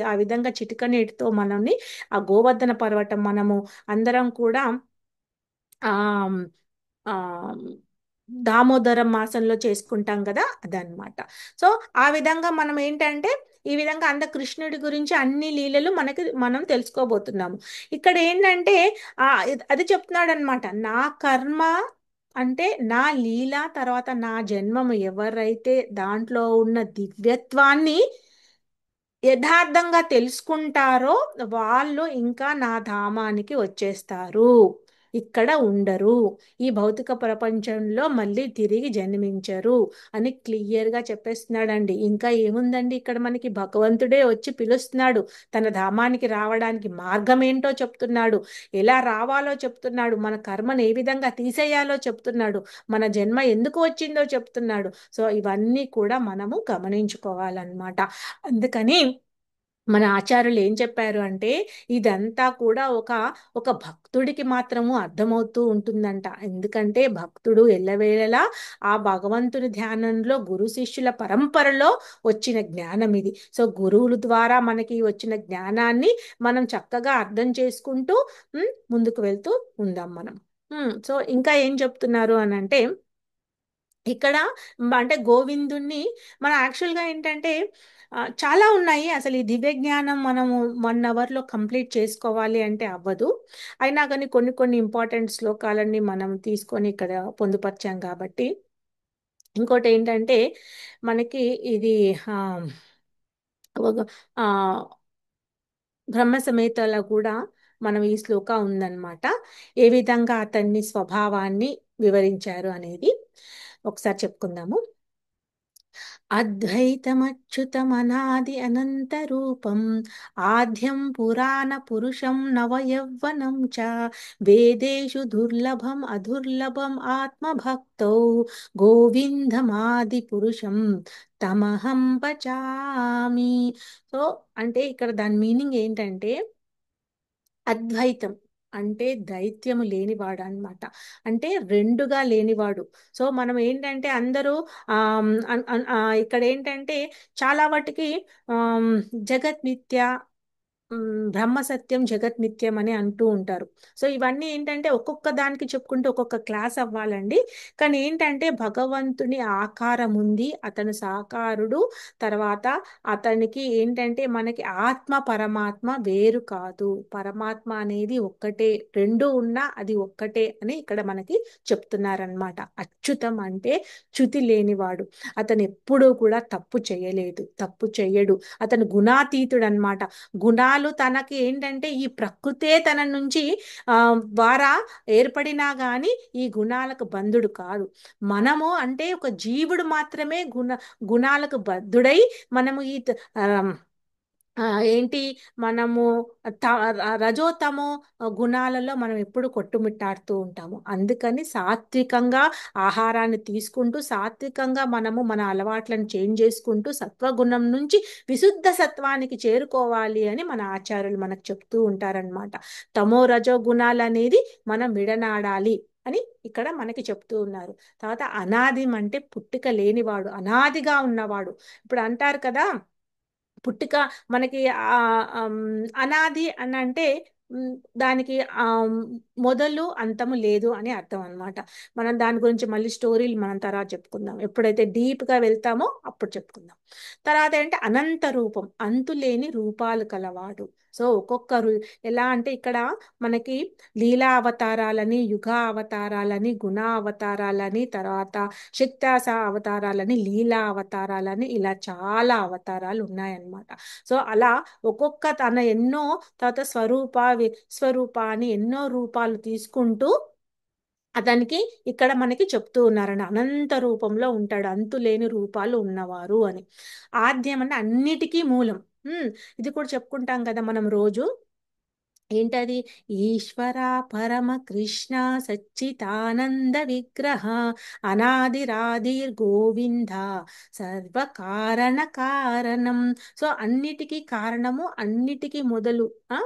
ఆ విధంగా చిటికనేటితో మనల్ని ఆ గోవర్ధన పర్వతం మనము అందరం కూడా ఆ ఆ దామోదర మాసంలో చేసుకుంటాం కదా, అదనమాట. సో ఆ విధంగా మనం ఏంటంటే ఈ విధంగా కృష్ణుడి గురించి అన్ని లీలలు మనం తెలుసుకోబోతున్నాము. ఇక్కడ ఏంటంటే అది చెప్తున్నాడు అనమాట. నా కర్మ అంటే నా లీల తర్వాత నా జన్మము ఎవరైతే దాంట్లో ఉన్న దివ్యత్వాన్ని యథార్థంగా తెలుసుకుంటారో వాళ్ళు ఇంకా నా ధామానికి వచ్చేస్తారు, ఇక్కడ ఉండరు, ఈ భౌతిక ప్రపంచంలో మళ్ళీ తిరిగి జన్మించరు అని క్లియర్గా చెప్పేస్తున్నాడండి. ఇంకా ఏముందండి, ఇక్కడ మనకి భగవంతుడే వచ్చి పిలుస్తున్నాడు, తన ధామానికి రావడానికి మార్గం ఏంటో చెప్తున్నాడు, ఎలా రావాలో చెప్తున్నాడు, మన కర్మను ఏ విధంగా తీసేయాలో చెప్తున్నాడు, మన జన్మ ఎందుకు వచ్చిందో చెప్తున్నాడు. సో ఇవన్నీ కూడా మనము గమనించుకోవాలన్నమాట. అందుకని మన ఆచార్యులు ఏం చెప్పారు అంటే ఇదంతా కూడా ఒక భక్తుడికి మాత్రము అర్థమవుతూ ఉంటుందంట. ఎందుకంటే భక్తుడు ఎల్లవేళలా ఆ భగవంతుని ధ్యానంలో గురు శిష్యుల పరంపరలో వచ్చిన జ్ఞానం ఇది. సో గురువుల ద్వారా మనకి వచ్చిన జ్ఞానాన్ని మనం చక్కగా అర్థం చేసుకుంటూ ముందుకు వెళ్తూ ఉందాం మనం. సో ఇంకా ఏం చెప్తున్నారు అని అంటే ఇక్కడ అంటే గోవిందుణ్ణి మన యాక్చువల్గా ఏంటంటే చాలా ఉన్నాయి. అసలు ఈ దివ్య జ్ఞానం మనము 1 అవర్లో కంప్లీట్ చేసుకోవాలి అంటే అవ్వదు. అయినా కానీ కొన్ని కొన్ని ఇంపార్టెంట్ శ్లోకాలన్నీ మనం తీసుకొని ఇక్కడ పొందుపరిచాం కాబట్టి. ఇంకోటి ఏంటంటే మనకి ఇది ఆ, ఒక- ఆ, బ్రహ్మ సమేతలో కూడా మనం ఈ శ్లోక ఉందన్నమాట. ఏ విధంగా అతన్ని స్వభావాన్ని వివరించారు అనేది ఒకసారి చెప్పుకుందాము. అద్వైతమచ్యుతమనాది అనంతరూపం ఆద్యం పురాణ పురుషం నవయవ్వనం చ వేదేషు దుర్లభం అదుర్లభం ఆత్మభక్తౌ గోవిందమాది పురుషం తమహం భజామి. సో అంటే ఇక్కడ దాని మీనింగ్ ఏంటంటే అద్వైతం అంటే దైత్యము లేనివాడు అన్నమాట. అంటే రెండుగా లేనివాడు. సో మనం ఏంటంటే అందరూ ఇక్కడ ఏంటంటే చాలా వాటికి ఆమ్, జగత్ మిథ్య, బ్రహ్మ సత్యం జగత్ నిత్యం అని అంటూ ఉంటారు. సో ఇవన్నీ ఏంటంటే ఒక్కొక్క దానికి చెప్పుకుంటూ ఒక్కొక్క క్లాస్ అవ్వాలండి. కానీ ఏంటంటే భగవంతుని ఆకారం ఉంది, అతను సాకారుడు. తర్వాత అతనికి ఏంటంటే మనకి ఆత్మ పరమాత్మ వేరు కాదు, పరమాత్మ అనేది ఒక్కటే, రెండు ఉన్నా అది ఒక్కటే అని ఇక్కడ మనకి చెప్తున్నారనమాట. అచ్యుతం అంటే చ్యుతి లేనివాడు, అతను ఎప్పుడూ కూడా తప్పు చేయలేదు, తప్పు చెయ్యడు, అతను గుణాతీతుడు అనమాట. గుణాలు తనకి ఏంటంటే ఈ ప్రకృతే తన నుంచి ఆ ద్వారా ఏర్పడినా గాని ఈ గుణాలకు బంధుడు కాదు. మనము అంటే ఒక జీవుడు మాత్రమే గుణాలకు బద్ధుడై మనము ఆ, ఏంటి మనము రజోతమో గుణాలలో మనం ఎప్పుడు కొట్టుమిట్టాడుతూ ఉంటాము. అందుకని సాత్వికంగా ఆహారాన్ని తీసుకుంటూ సాత్వికంగా మనము మన అలవాట్లను చేంజ్ చేసుకుంటూ సత్వగుణం నుంచి విశుద్ధ సత్వానికి చేరుకోవాలి అని మన ఆచార్యులు మనకు చెప్తూ ఉంటారనమాట. తమో రజో గుణాలు అనేది మనం విడనాడాలి అని ఇక్కడ మనకి చెప్తూ ఉన్నారు. తర్వాత అనాది అంటే పుట్టుక లేనివాడు, అనాదిగా ఉన్నవాడు. ఇప్పుడు అంటారు కదా, పుట్టుక మనకి అనాది అని అంటే ఉమ్, దానికి మొదలు అంతము లేదు అని అర్థం అన్నమాట. మనం దాని గురించి మళ్ళీ స్టోరీలు మనం తర్వాత చెప్పుకుందాం, ఎప్పుడైతే డీప్ గా వెళ్తామో అప్పుడు చెప్పుకుందాం. తర్వాత ఏంటంటే అనంత రూపం, అంతులేని రూపాలు కలవాడు. సో ఒక్కొక్కరు ఎలా అంటే ఇక్కడ మనకి లీలా అవతారాలని, యుగ అవతారాలని, గుణ అవతారాలని, తర్వాత శక్తాస అవతారాలని, లీలా అవతారాలని, ఇలా చాలా అవతారాలు ఉన్నాయన్నమాట. సో అలా ఒక్కొక్క తన ఎన్నో, తర్వాత స్వరూప అని ఎన్నో రూపాలు తీసుకుంటూ అతనికి ఇక్కడ మనకి చెప్తూ ఉన్నారని, అనంత రూపంలో ఉంటాడు, అంతులేని రూపాలు ఉన్నవారు అని. ఆద్యం అంటే అన్నిటికీ మూలం. ఉమ్, ఇది కూడా చెప్పుకుంటాం కదా మనం రోజు. ఏంటది? ఈశ్వర పరమ కృష్ణ సచ్చిదానంద విగ్రహ అనాదిరాదిర్ గోవింద సర్వకారణ కారణం. సో అన్నిటికీ కారణము, అన్నిటికీ మొదలు, ఆ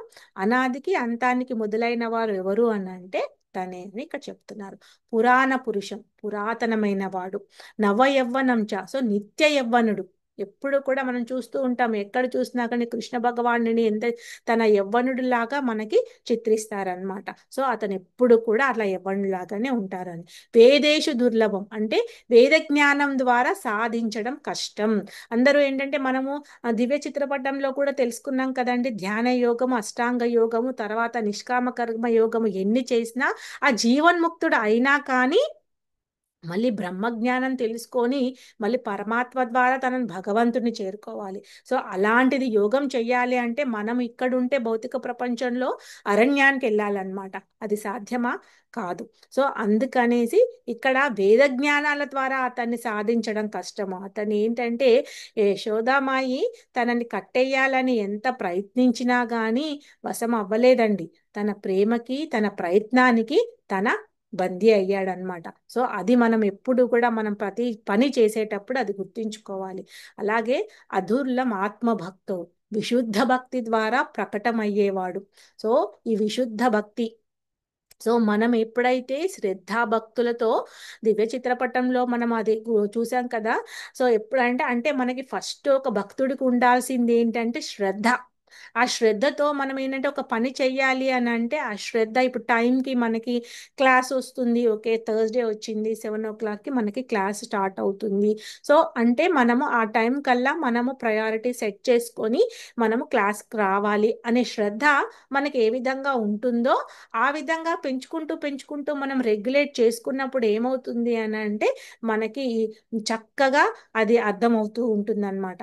అనాదికి అంతానికి మొదలైన వారు ఎవరు అని అంటే తనే అని ఇక్కడ చెప్తున్నారు. పురాణ పురుషం, పురాతనమైన వాడు. నవ యవ్వనం చ, సో నిత్య యవ్వనుడు. ఎప్పుడు కూడా మనం చూస్తూ ఉంటాం, ఎక్కడ చూసినా కానీ కృష్ణ భగవానుని ఎంత తన యవ్వనుడిలాగా మనకి చిత్రిస్తారనమాట. సో అతను ఎప్పుడు కూడా అట్లా యవ్వనులాగానే ఉంటారని. వేదేషు దుర్లభం అంటే వేద జ్ఞానం ద్వారా సాధించడం కష్టం. అందరూ ఏంటంటే మనము దివ్య చిత్రపటంలో కూడా తెలుసుకున్నాం కదండి, ధ్యాన యోగము, అష్టాంగ యోగము, తర్వాత నిష్కామ కర్మ యోగము ఎన్ని చేసినా ఆ జీవన్ముక్తుడు అయినా కానీ మళ్ళీ బ్రహ్మజ్ఞానం తెలుసుకొని మళ్ళీ పరమాత్మ ద్వారా తనని భగవంతుని చేరుకోవాలి. సో అలాంటిది యోగం చెయ్యాలి అంటే మనం ఇక్కడుంటే భౌతిక ప్రపంచంలో అరణ్యానికి వెళ్ళాలన్నమాట. అది సాధ్యమా? కాదు. సో అందుకనేసి ఇక్కడ వేద జ్ఞానాల ద్వారా అతన్ని సాధించడం కష్టము. అతను ఏంటంటే యశోదామాయి తనని కట్టేయాలని ఎంత ప్రయత్నించినా గాని వశం అవ్వలేదండి. తన ప్రేమకి, తన ప్రయత్నానికి తన బందీ అయ్యాడనమాట. సో అది మనం ఎప్పుడు కూడా మనం ప్రతి పని చేసేటప్పుడు అది గుర్తుంచుకోవాలి. అలాగే అధుర్లం ఆత్మభక్తో, విశుద్ధ భక్తి ద్వారా ప్రకటమయ్యేవాడు. సో ఈ విశుద్ధ భక్తి, సో మనం ఎప్పుడైతే శ్రద్ధాభక్తులతో దివ్య చిత్రపటంలో మనం అది చూసాం కదా. సో ఎప్పుడంటే అంటే మనకి ఫస్ట్ ఒక భక్తుడికి ఉండాల్సింది ఏంటంటే శ్రద్ధ. ఆ శ్రద్ధతో మనం ఏంటంటే ఒక పని చెయ్యాలి అని అంటే ఆ శ్రద్ధ, ఇప్పుడు టైంకి మనకి క్లాస్ వస్తుంది, ఓకే థర్స్డే వచ్చింది 7 o'clockకి మనకి క్లాస్ స్టార్ట్ అవుతుంది. సో అంటే మనము ఆ టైం కల్లా మనము ప్రయారిటీ సెట్ చేసుకొని మనము క్లాస్కి రావాలి అనే శ్రద్ధ మనకి ఏ విధంగా ఉంటుందో ఆ విధంగా పెంచుకుంటూ పెంచుకుంటూ మనం రెగ్యులేట్ చేసుకున్నప్పుడు ఏమవుతుంది అని అంటే మనకి చక్కగా అది అర్థమవుతూ ఉంటుందన్నమాట.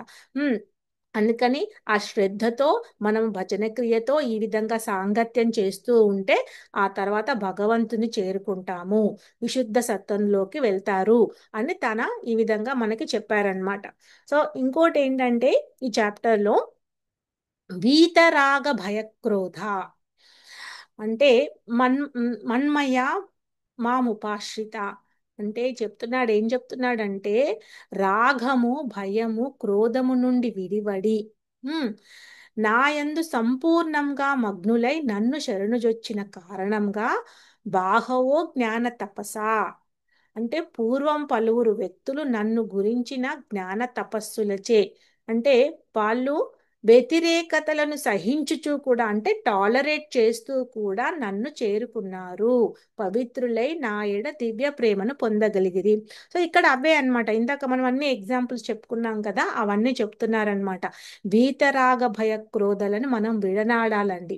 అందుకని ఆ శ్రద్ధతో మనం భజన క్రియతో ఈ విధంగా సాంగత్యం చేస్తూ ఉంటే ఆ తర్వాత భగవంతుని చేరుకుంటాము, విశుద్ధ సత్వంలోకి వెళ్తారు అని తన ఈ విధంగా మనకి చెప్పారనమాట. సో ఇంకోటి ఏంటంటే ఈ చాప్టర్లో వీతరాగ భయక్రోధ అంటే మన్మయ మాముపాశ్రిత అంటే చెప్తున్నాడు, ఏం చెప్తున్నాడంటే రాగము భయము క్రోధము నుండి విడివడి ఉమ్, నాయందు సంపూర్ణంగా మగ్నులై నన్ను శరణుజొచ్చిన కారణంగా బాహవో జ్ఞాన తపసా అంటే పూర్వం పలువురు వ్యక్తులు నన్ను గురించిన జ్ఞాన తపస్సులచే, అంటే వాళ్ళు వ్యతిరేకతలను సహించుచూ కూడా అంటే టాలరేట్ చేస్తూ కూడా నన్ను చేరుకున్నారు. పవిత్రులై నా ఎడ దివ్య ప్రేమను పొందగలిగిరి. సో ఇక్కడ అవే అన్నమాట. ఇందాక మనం అన్ని ఎగ్జాంపుల్స్ చెప్పుకున్నాం కదా, అవన్నీ చెప్తున్నారనమాట. వీతరాగ భయ క్రోధలను మనం విడనాడాలండి.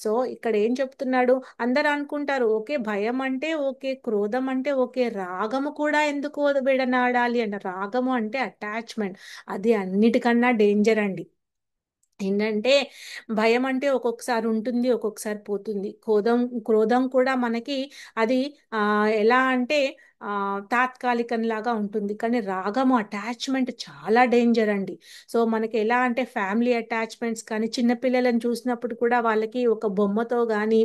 సో ఇక్కడ ఏం చెప్తున్నాడు, అందరు అనుకుంటారు ఓకే భయం అంటే ఓకే, క్రోధం అంటే ఓకే, రాగము కూడా ఎందుకు విడనాడాలి అంటే, రాగము అంటే అటాచ్మెంట్, అది అన్నిటికన్నా డేంజర్ అండి. ఏంటంటే భయం అంటే ఒక్కొక్కసారి ఉంటుంది, ఒక్కొక్కసారి పోతుంది. క్రోధం కూడా మనకి అది ఎలా అంటే తాత్కాలికంలాగా ఉంటుంది. కానీ రాగము అటాచ్మెంట్ చాలా డేంజర్ అండి. సో మనకి ఎలా అంటే ఫ్యామిలీ అటాచ్మెంట్స్ కానీ, చిన్నపిల్లలను చూసినప్పుడు కూడా వాళ్ళకి ఒక బొమ్మతో కానీ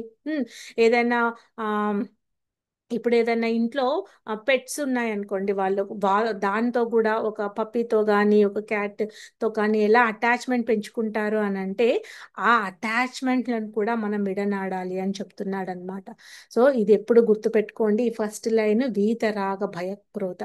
ఏదైనా ఆ ఇప్పుడు ఏదైనా ఇంట్లో పెట్స్ ఉన్నాయనుకోండి, దాంతో కూడా ఒక పప్పీతో కానీ ఒక క్యాట్తో కానీ ఎలా అటాచ్మెంట్ పెంచుకుంటారు అని అంటే, ఆ అటాచ్మెంట్లను కూడా మనం విడనాడాలి అని చెప్తున్నాడు అనమాట. సో ఇది ఎప్పుడు గుర్తుపెట్టుకోండి, ఈ ఫస్ట్ లైన్ వీతరాగ భయక్రోధ.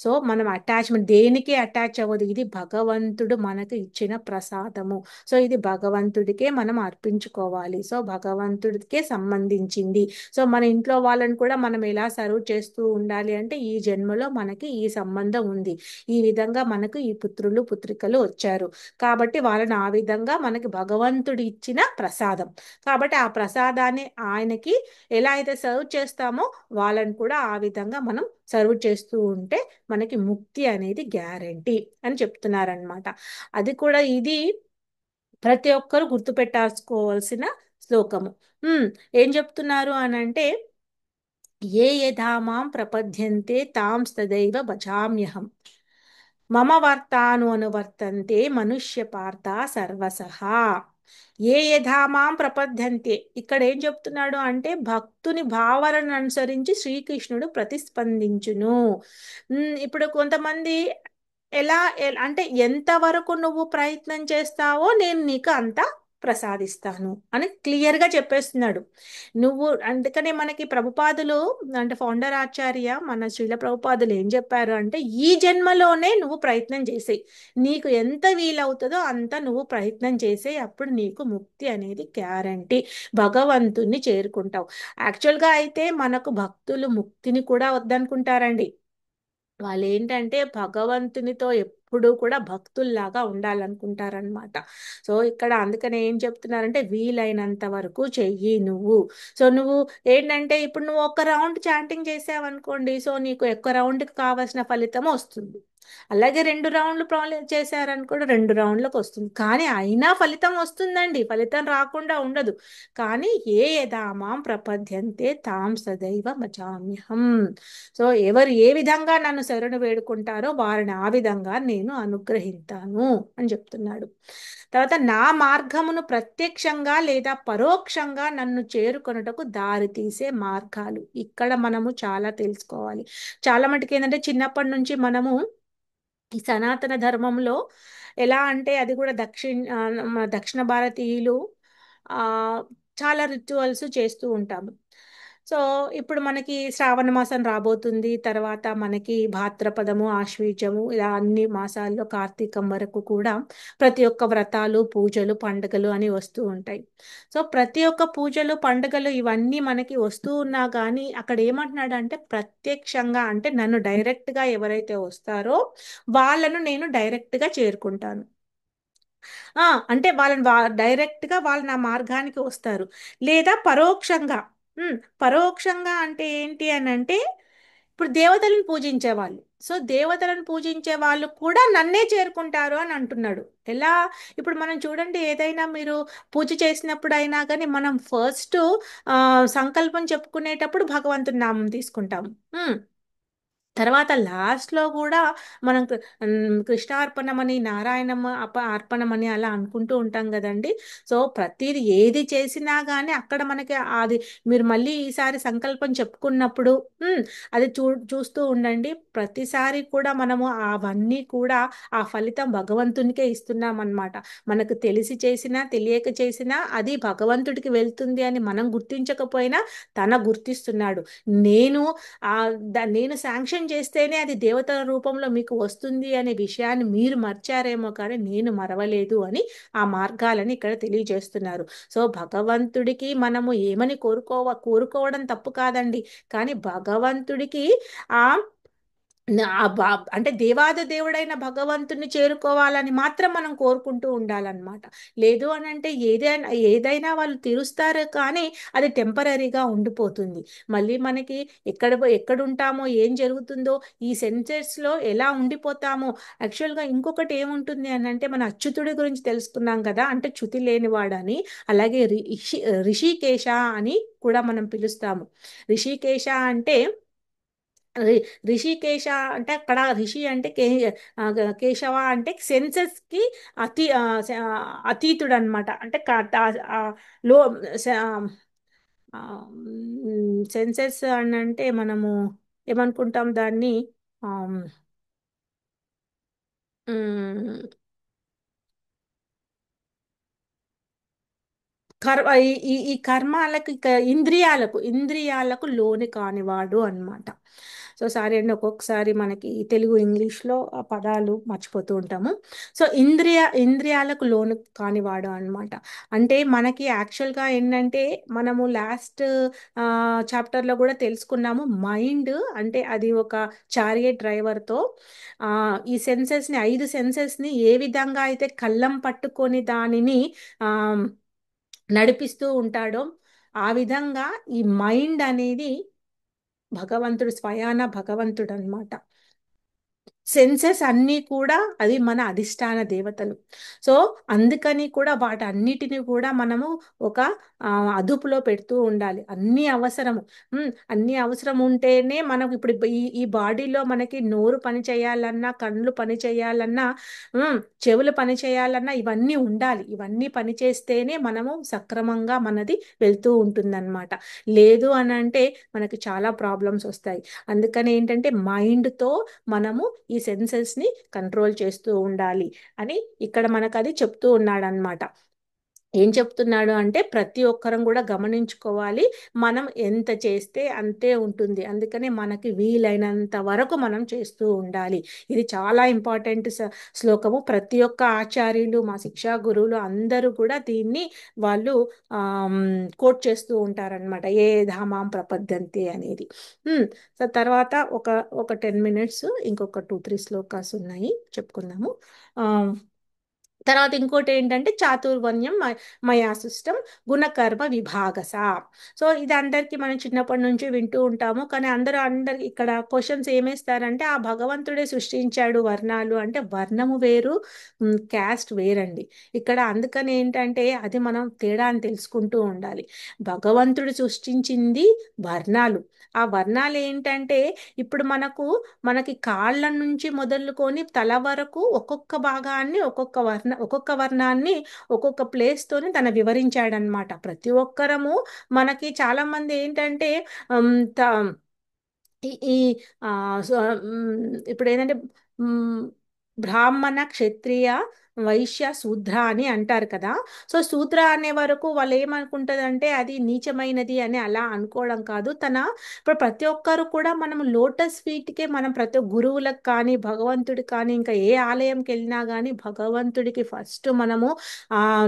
సో మనం అటాచ్మెంట్ దేనికి అటాచ్ అవ్వదు, ఇది భగవంతుడు మనకు ఇచ్చిన ప్రసాదము. సో ఇది భగవంతుడికే మనం అర్పించుకోవాలి. సో భగవంతుడికే సంబంధించింది. సో మన ఇంట్లో వాళ్ళని కూడా మనం ఎలా సర్వ్ చేస్తూ ఉండాలి అంటే, ఈ జన్మలో మనకి ఈ సంబంధం ఉంది, ఈ విధంగా మనకు ఈ పుత్రులు పుత్రికలు వచ్చారు కాబట్టి వాళ్ళని ఆ విధంగా మనకి భగవంతుడు ఇచ్చిన ప్రసాదం కాబట్టి ఆ ప్రసాదాన్ని ఆయనకి ఎలా అయితే సర్వ్ చేస్తామో వాళ్ళని కూడా ఆ విధంగా మనం సర్వ్ చేస్తూ ఉంటే మనకి ముక్తి అనేది గ్యారంటీ అని చెప్తున్నారనమాట. అది కూడా ఇది ప్రతి ఒక్కరు గుర్తుపెట్టాల్సుకోవాల్సిన శ్లోకము. ఏం చెప్తున్నారు అని అంటే, ఏ యథా మాం ప్రపద్యంతే తాం తదైవ భజామ్యహం, మమ వర్తాను అనువర్తంతే మనుష్య పార్థ సర్వసహ. ఏ యథా మాం ప్రపద్యంతే, ఇక్కడ ఏం చెప్తున్నాడు అంటే భక్తుని భావనను అనుసరించి శ్రీకృష్ణుడు ప్రతిస్పందించును. ఇప్పుడు కొంతమంది అంటే ఎంతవరకు నువ్వు ప్రయత్నం చేస్తావో నేను నీకు అంత ప్రసాదిస్తాను అని క్లియర్ గా చెప్పేస్తున్నాడు. నువ్వు అందుకనే మనకి ప్రభుపాదులు అంటే ఫౌండర్ ఆచార్య మన శ్రీల ప్రభుపాదులు ఏం చెప్పారు అంటే, ఈ జన్మలోనే నువ్వు ప్రయత్నం చేసేయి, నీకు ఎంత వీలవుతుందో అంత నువ్వు ప్రయత్నం చేసే, అప్పుడు నీకు ముక్తి అనేది గ్యారంటీ, భగవంతుణ్ణి చేరుకుంటావు. యాక్చువల్గా అయితే మనకు భక్తులు ముక్తిని కూడా వద్దనుకుంటారండి. వాళ్ళు ఏంటంటే భగవంతునితో ఎప్పుడూ కూడా భక్తుల్లాగా ఉండాలనుకుంటారనమాట. సో ఇక్కడ అందుకనే ఏం చెప్తున్నారంటే, వీలైనంత వరకు చెయ్యి నువ్వు. సో నువ్వు ఏంటంటే ఇప్పుడు నువ్వు ఒక రౌండ్ చాంటింగ్ చేసావనుకోండి, సో నీకు ఒక్క రౌండ్కి కావాల్సిన ఫలితం వస్తుంది. అలాగే 2 రౌండ్లు చేశారనుకోండి, 2 రౌండ్లకు వస్తుంది. కానీ అయినా ఫలితం వస్తుందండి, ఫలితం రాకుండా ఉండదు. కానీ ఏ యథామాం ప్రపద్యంతే తాం సదైవ భజామ్యహం. సో ఎవరు ఏ విధంగా నన్ను శరణు వేడుకుంటారో వారిని ఆ విధంగా నేను అనుగ్రహిస్తాను అని చెప్తున్నాడు. తర్వాత నా మార్గమును ప్రత్యక్షంగా లేదా పరోక్షంగా నన్ను చేరుకొనుటకు దారి తీసే మార్గాలు, ఇక్కడ మనము చాలా తెలుసుకోవాలి. చాలా మటుకు ఏంటంటే చిన్నప్పటి నుంచి మనము ఈ సనాతన ధర్మంలో ఎలా అంటే, అది కూడా మన దక్షిణ భారతీయులు ఆ చాలా రిచువల్స్ చేస్తూ ఉంటాము. సో ఇప్పుడు మనకి శ్రావణ మాసం రాబోతుంది, తర్వాత మనకి భాద్రపదము ఆశ్వీజము ఇలా అన్ని మాసాల్లో కార్తీకం వరకు కూడా ప్రతి ఒక్క వ్రతాలు పూజలు పండుగలు అని వస్తూ ఉంటాయి. సో ప్రతి ఒక్క పూజలు పండుగలు ఇవన్నీ మనకి వస్తూ ఉన్నా కానీ అక్కడ ఏమంటున్నాడు అంటే, ప్రత్యక్షంగా అంటే నన్ను డైరెక్ట్గా ఎవరైతే వస్తారో వాళ్ళను నేను డైరెక్ట్గా చేరుకుంటాను. అంటే వాళ్ళని డైరెక్ట్గా వాళ్ళు నా మార్గానికి వస్తారు. లేదా పరోక్షంగా. పరోక్షంగా అంటే ఏంటి అని అంటే, ఇప్పుడు దేవతలను పూజించే వాళ్ళు, సో దేవతలను పూజించే వాళ్ళు కూడా నన్నే చేరుకుంటారు అని అంటున్నాడు. ఎలా? ఇప్పుడు మనం చూడండి, ఏదైనా మీరు పూజ చేసినప్పుడు అయినా కానీ మనం ఫస్ట్ సంకల్పం చెప్పుకునేటప్పుడు భగవంతుని నామం తీసుకుంటాం. తర్వాత లాస్ట్లో కూడా మనం కృష్ణార్పణమని నారాయణమ్మ అర్పణమని అలా అనుకుంటూ ఉంటాం కదండి. సో ప్రతిది ఏది చేసినా కానీ అక్కడ మనకి అది మీరు మళ్ళీ ఈసారి సంకల్పం చెప్పుకున్నప్పుడు అది చూస్తూ ఉండండి. ప్రతిసారి కూడా మనము అవన్నీ కూడా ఆ ఫలితం భగవంతునికే ఇస్తున్నాం అన్నమాట. మనకు తెలిసి చేసినా తెలియక చేసినా అది భగవంతుడికి వెళ్తుంది అని మనం గుర్తించకపోయినా తన గుర్తిస్తున్నాడు. నేను నేను శాంక్షన్ చేస్తేనే అది దేవతల రూపంలో మీకు వస్తుంది అనే విషయాన్ని మీరు మర్చారేమో కానీ నేను మరవలేదు అని ఆ మార్గాలని ఇక్కడ తెలియజేస్తున్నారు. సో భగవంతుడికి మనము ఏమని కోరుకోవడం తప్పు కాదండి, కానీ భగవంతుడికి ఆ అంటే దేవాది దేవుడైన భగవంతుని చేరుకోవాలని మాత్రం మనం కోరుకుంటూ ఉండాలన్నమాట. లేదు అని అంటే ఏదైనా వాళ్ళు తీరుస్తారు కానీ అది టెంపరీగా ఉండిపోతుంది. మళ్ళీ మనకి ఎక్కడుంటామో ఏం జరుగుతుందో ఈ సెన్సెస్లో ఎలా ఉండిపోతామో. యాక్చువల్గా ఇంకొకటి ఏముంటుంది అని అంటే మన అచ్యుతుడి గురించి తెలుసుకున్నాం కదా, అంటే చ్యుతి లేనివాడని. అలాగే రిషికేశ అని కూడా మనం పిలుస్తాము. రిషికేశ అంటే రిషికేశ అంటే అక్కడ రిషి అంటే ఆ, కేశవ అంటే సెన్సెస్ కి అతీతుడు అనమాట. అంటే లో సెన్సెస్ అని అంటే మనము ఏమనుకుంటాం దాన్ని, ఆమ్, ఉమ్, ఈ కర్మాలకు ఇంద్రియాలకు లోని కానివాడు అన్నమాట. సో సారీ అండి, ఒక్కొక్కసారి మనకి తెలుగు ఇంగ్లీష్లో ఆ పదాలు మర్చిపోతూ ఉంటాము. సో ఇంద్రియాలకు లోను కానివాడు అన్నమాట. అంటే మనకి యాక్చువల్గా ఏంటంటే మనము లాస్ట్ చాప్టర్లో కూడా తెలుసుకున్నాము, మైండ్ అంటే అది ఒక చారియట్ డ్రైవర్తో ఈ సెన్సెస్ని 5 సెన్సెస్ని ఏ విధంగా అయితే కళ్ళం పట్టుకొని దానిని ఆ నడిపిస్తూ ఉంటాడో ఆ విధంగా ఈ మైండ్ అనేది భగవంతుడు, స్వయాన భగవంతుడు అన్నమాట. సెన్సెస్ అన్నీ కూడా అది మన అధిష్టాన దేవతలు. సో అందుకని కూడా వాటన్నిటిని కూడా మనము ఒక అదుపులో పెడుతూ ఉండాలి. అన్ని అవసరము. అన్ని అవసరం ఉంటేనే మనం ఇప్పుడు ఈ బాడీలో మనకి నోరు పని చేయాలన్నా, కళ్ళు పని చేయాలన్నా, చెవులు పని చేయాలన్నా ఇవన్నీ ఉండాలి. ఇవన్నీ పని చేస్తేనే మనము సక్రమంగా మనది వెళ్తూ ఉంటుందన్నమాట. లేదు అని అంటే మనకి చాలా ప్రాబ్లమ్స్ వస్తాయి. అందుకని ఏంటంటే మైండ్తో మనము ఈ సెన్సెస్ని కంట్రోల్ చేస్తూ ఉండాలి అని ఇక్కడ మనకు అది చెప్తూ ఉన్నాడు అనమాట. ఏం చెప్తున్నాడు అంటే ప్రతి ఒక్కరం కూడా గమనించుకోవాలి, మనం ఎంత చేస్తే అంతే ఉంటుంది. అందుకనే మనకి వీలైనంత వరకు మనం చేస్తూ ఉండాలి. ఇది చాలా ఇంపార్టెంట్ శ్లోకము. ప్రతి ఒక్క ఆచార్యులు, మా శిక్షా గురువులు అందరూ కూడా దీన్ని వాళ్ళు కోట్ చేస్తూ ఉంటారనమాట, ఏ ధామాం ప్రపద్యంతే అనేది. సో తర్వాత ఒక 10 minutes ఇంకొక 2-3 శ్లోకాస్ ఉన్నాయి, చెప్పుకుందాము. ఆ, తర్వాత ఇంకోటి ఏంటంటే చాతుర్వర్ణ్యం మయా సృష్టం గుణకర్మ విభాగస. సో ఇది అందరికీ మనం చిన్నప్పటి నుంచి వింటూ ఉంటాము, కానీ అందరికి ఇక్కడ క్వశ్చన్స్ ఏమేస్తారంటే ఆ భగవంతుడే సృష్టించాడు వర్ణాలు అంటే వర్ణము వేరు, క్యాస్ట్ వేరండి ఇక్కడ. అందుకని ఏంటంటే అది మనం తేడా అని తెలుసుకుంటూ ఉండాలి. భగవంతుడు సృష్టించింది వర్ణాలు. ఆ వర్ణాలు ఏంటంటే ఇప్పుడు మనకి కాళ్ళ నుంచి మొదలుకొని తల వరకు ఒక్కొక్క భాగాన్ని ఒక్కొక్క వర్ణాన్ని ఒక్కొక్క ప్లేస్ తోని తన వివరించాడనమాట. ప్రతి ఒక్కరము మనకి చాలా మంది ఏంటంటే ఉమ్, త- ఈ ఈ, ఆ, ఇప్పుడు ఏంటంటే ఉమ్, బ్రాహ్మణ, క్షత్రియ, వైశ్య, శూద్ర అని అంటారు కదా. సో శూద్ర అనే వరకు వాళ్ళు ఏమనుకుంటుందంటే అది నీచమైనది అని అలా అనుకోవడం కాదు. ఇప్పుడు ప్రతి ఒక్కరు కూడా మనం లోటస్ ఫీట్కే మనం ప్రతి ఒక్క గురువులకు కానీ భగవంతుడికి కానీ ఇంకా ఏ ఆలయంకి వెళ్ళినా కానీ భగవంతుడికి ఫస్ట్ మనము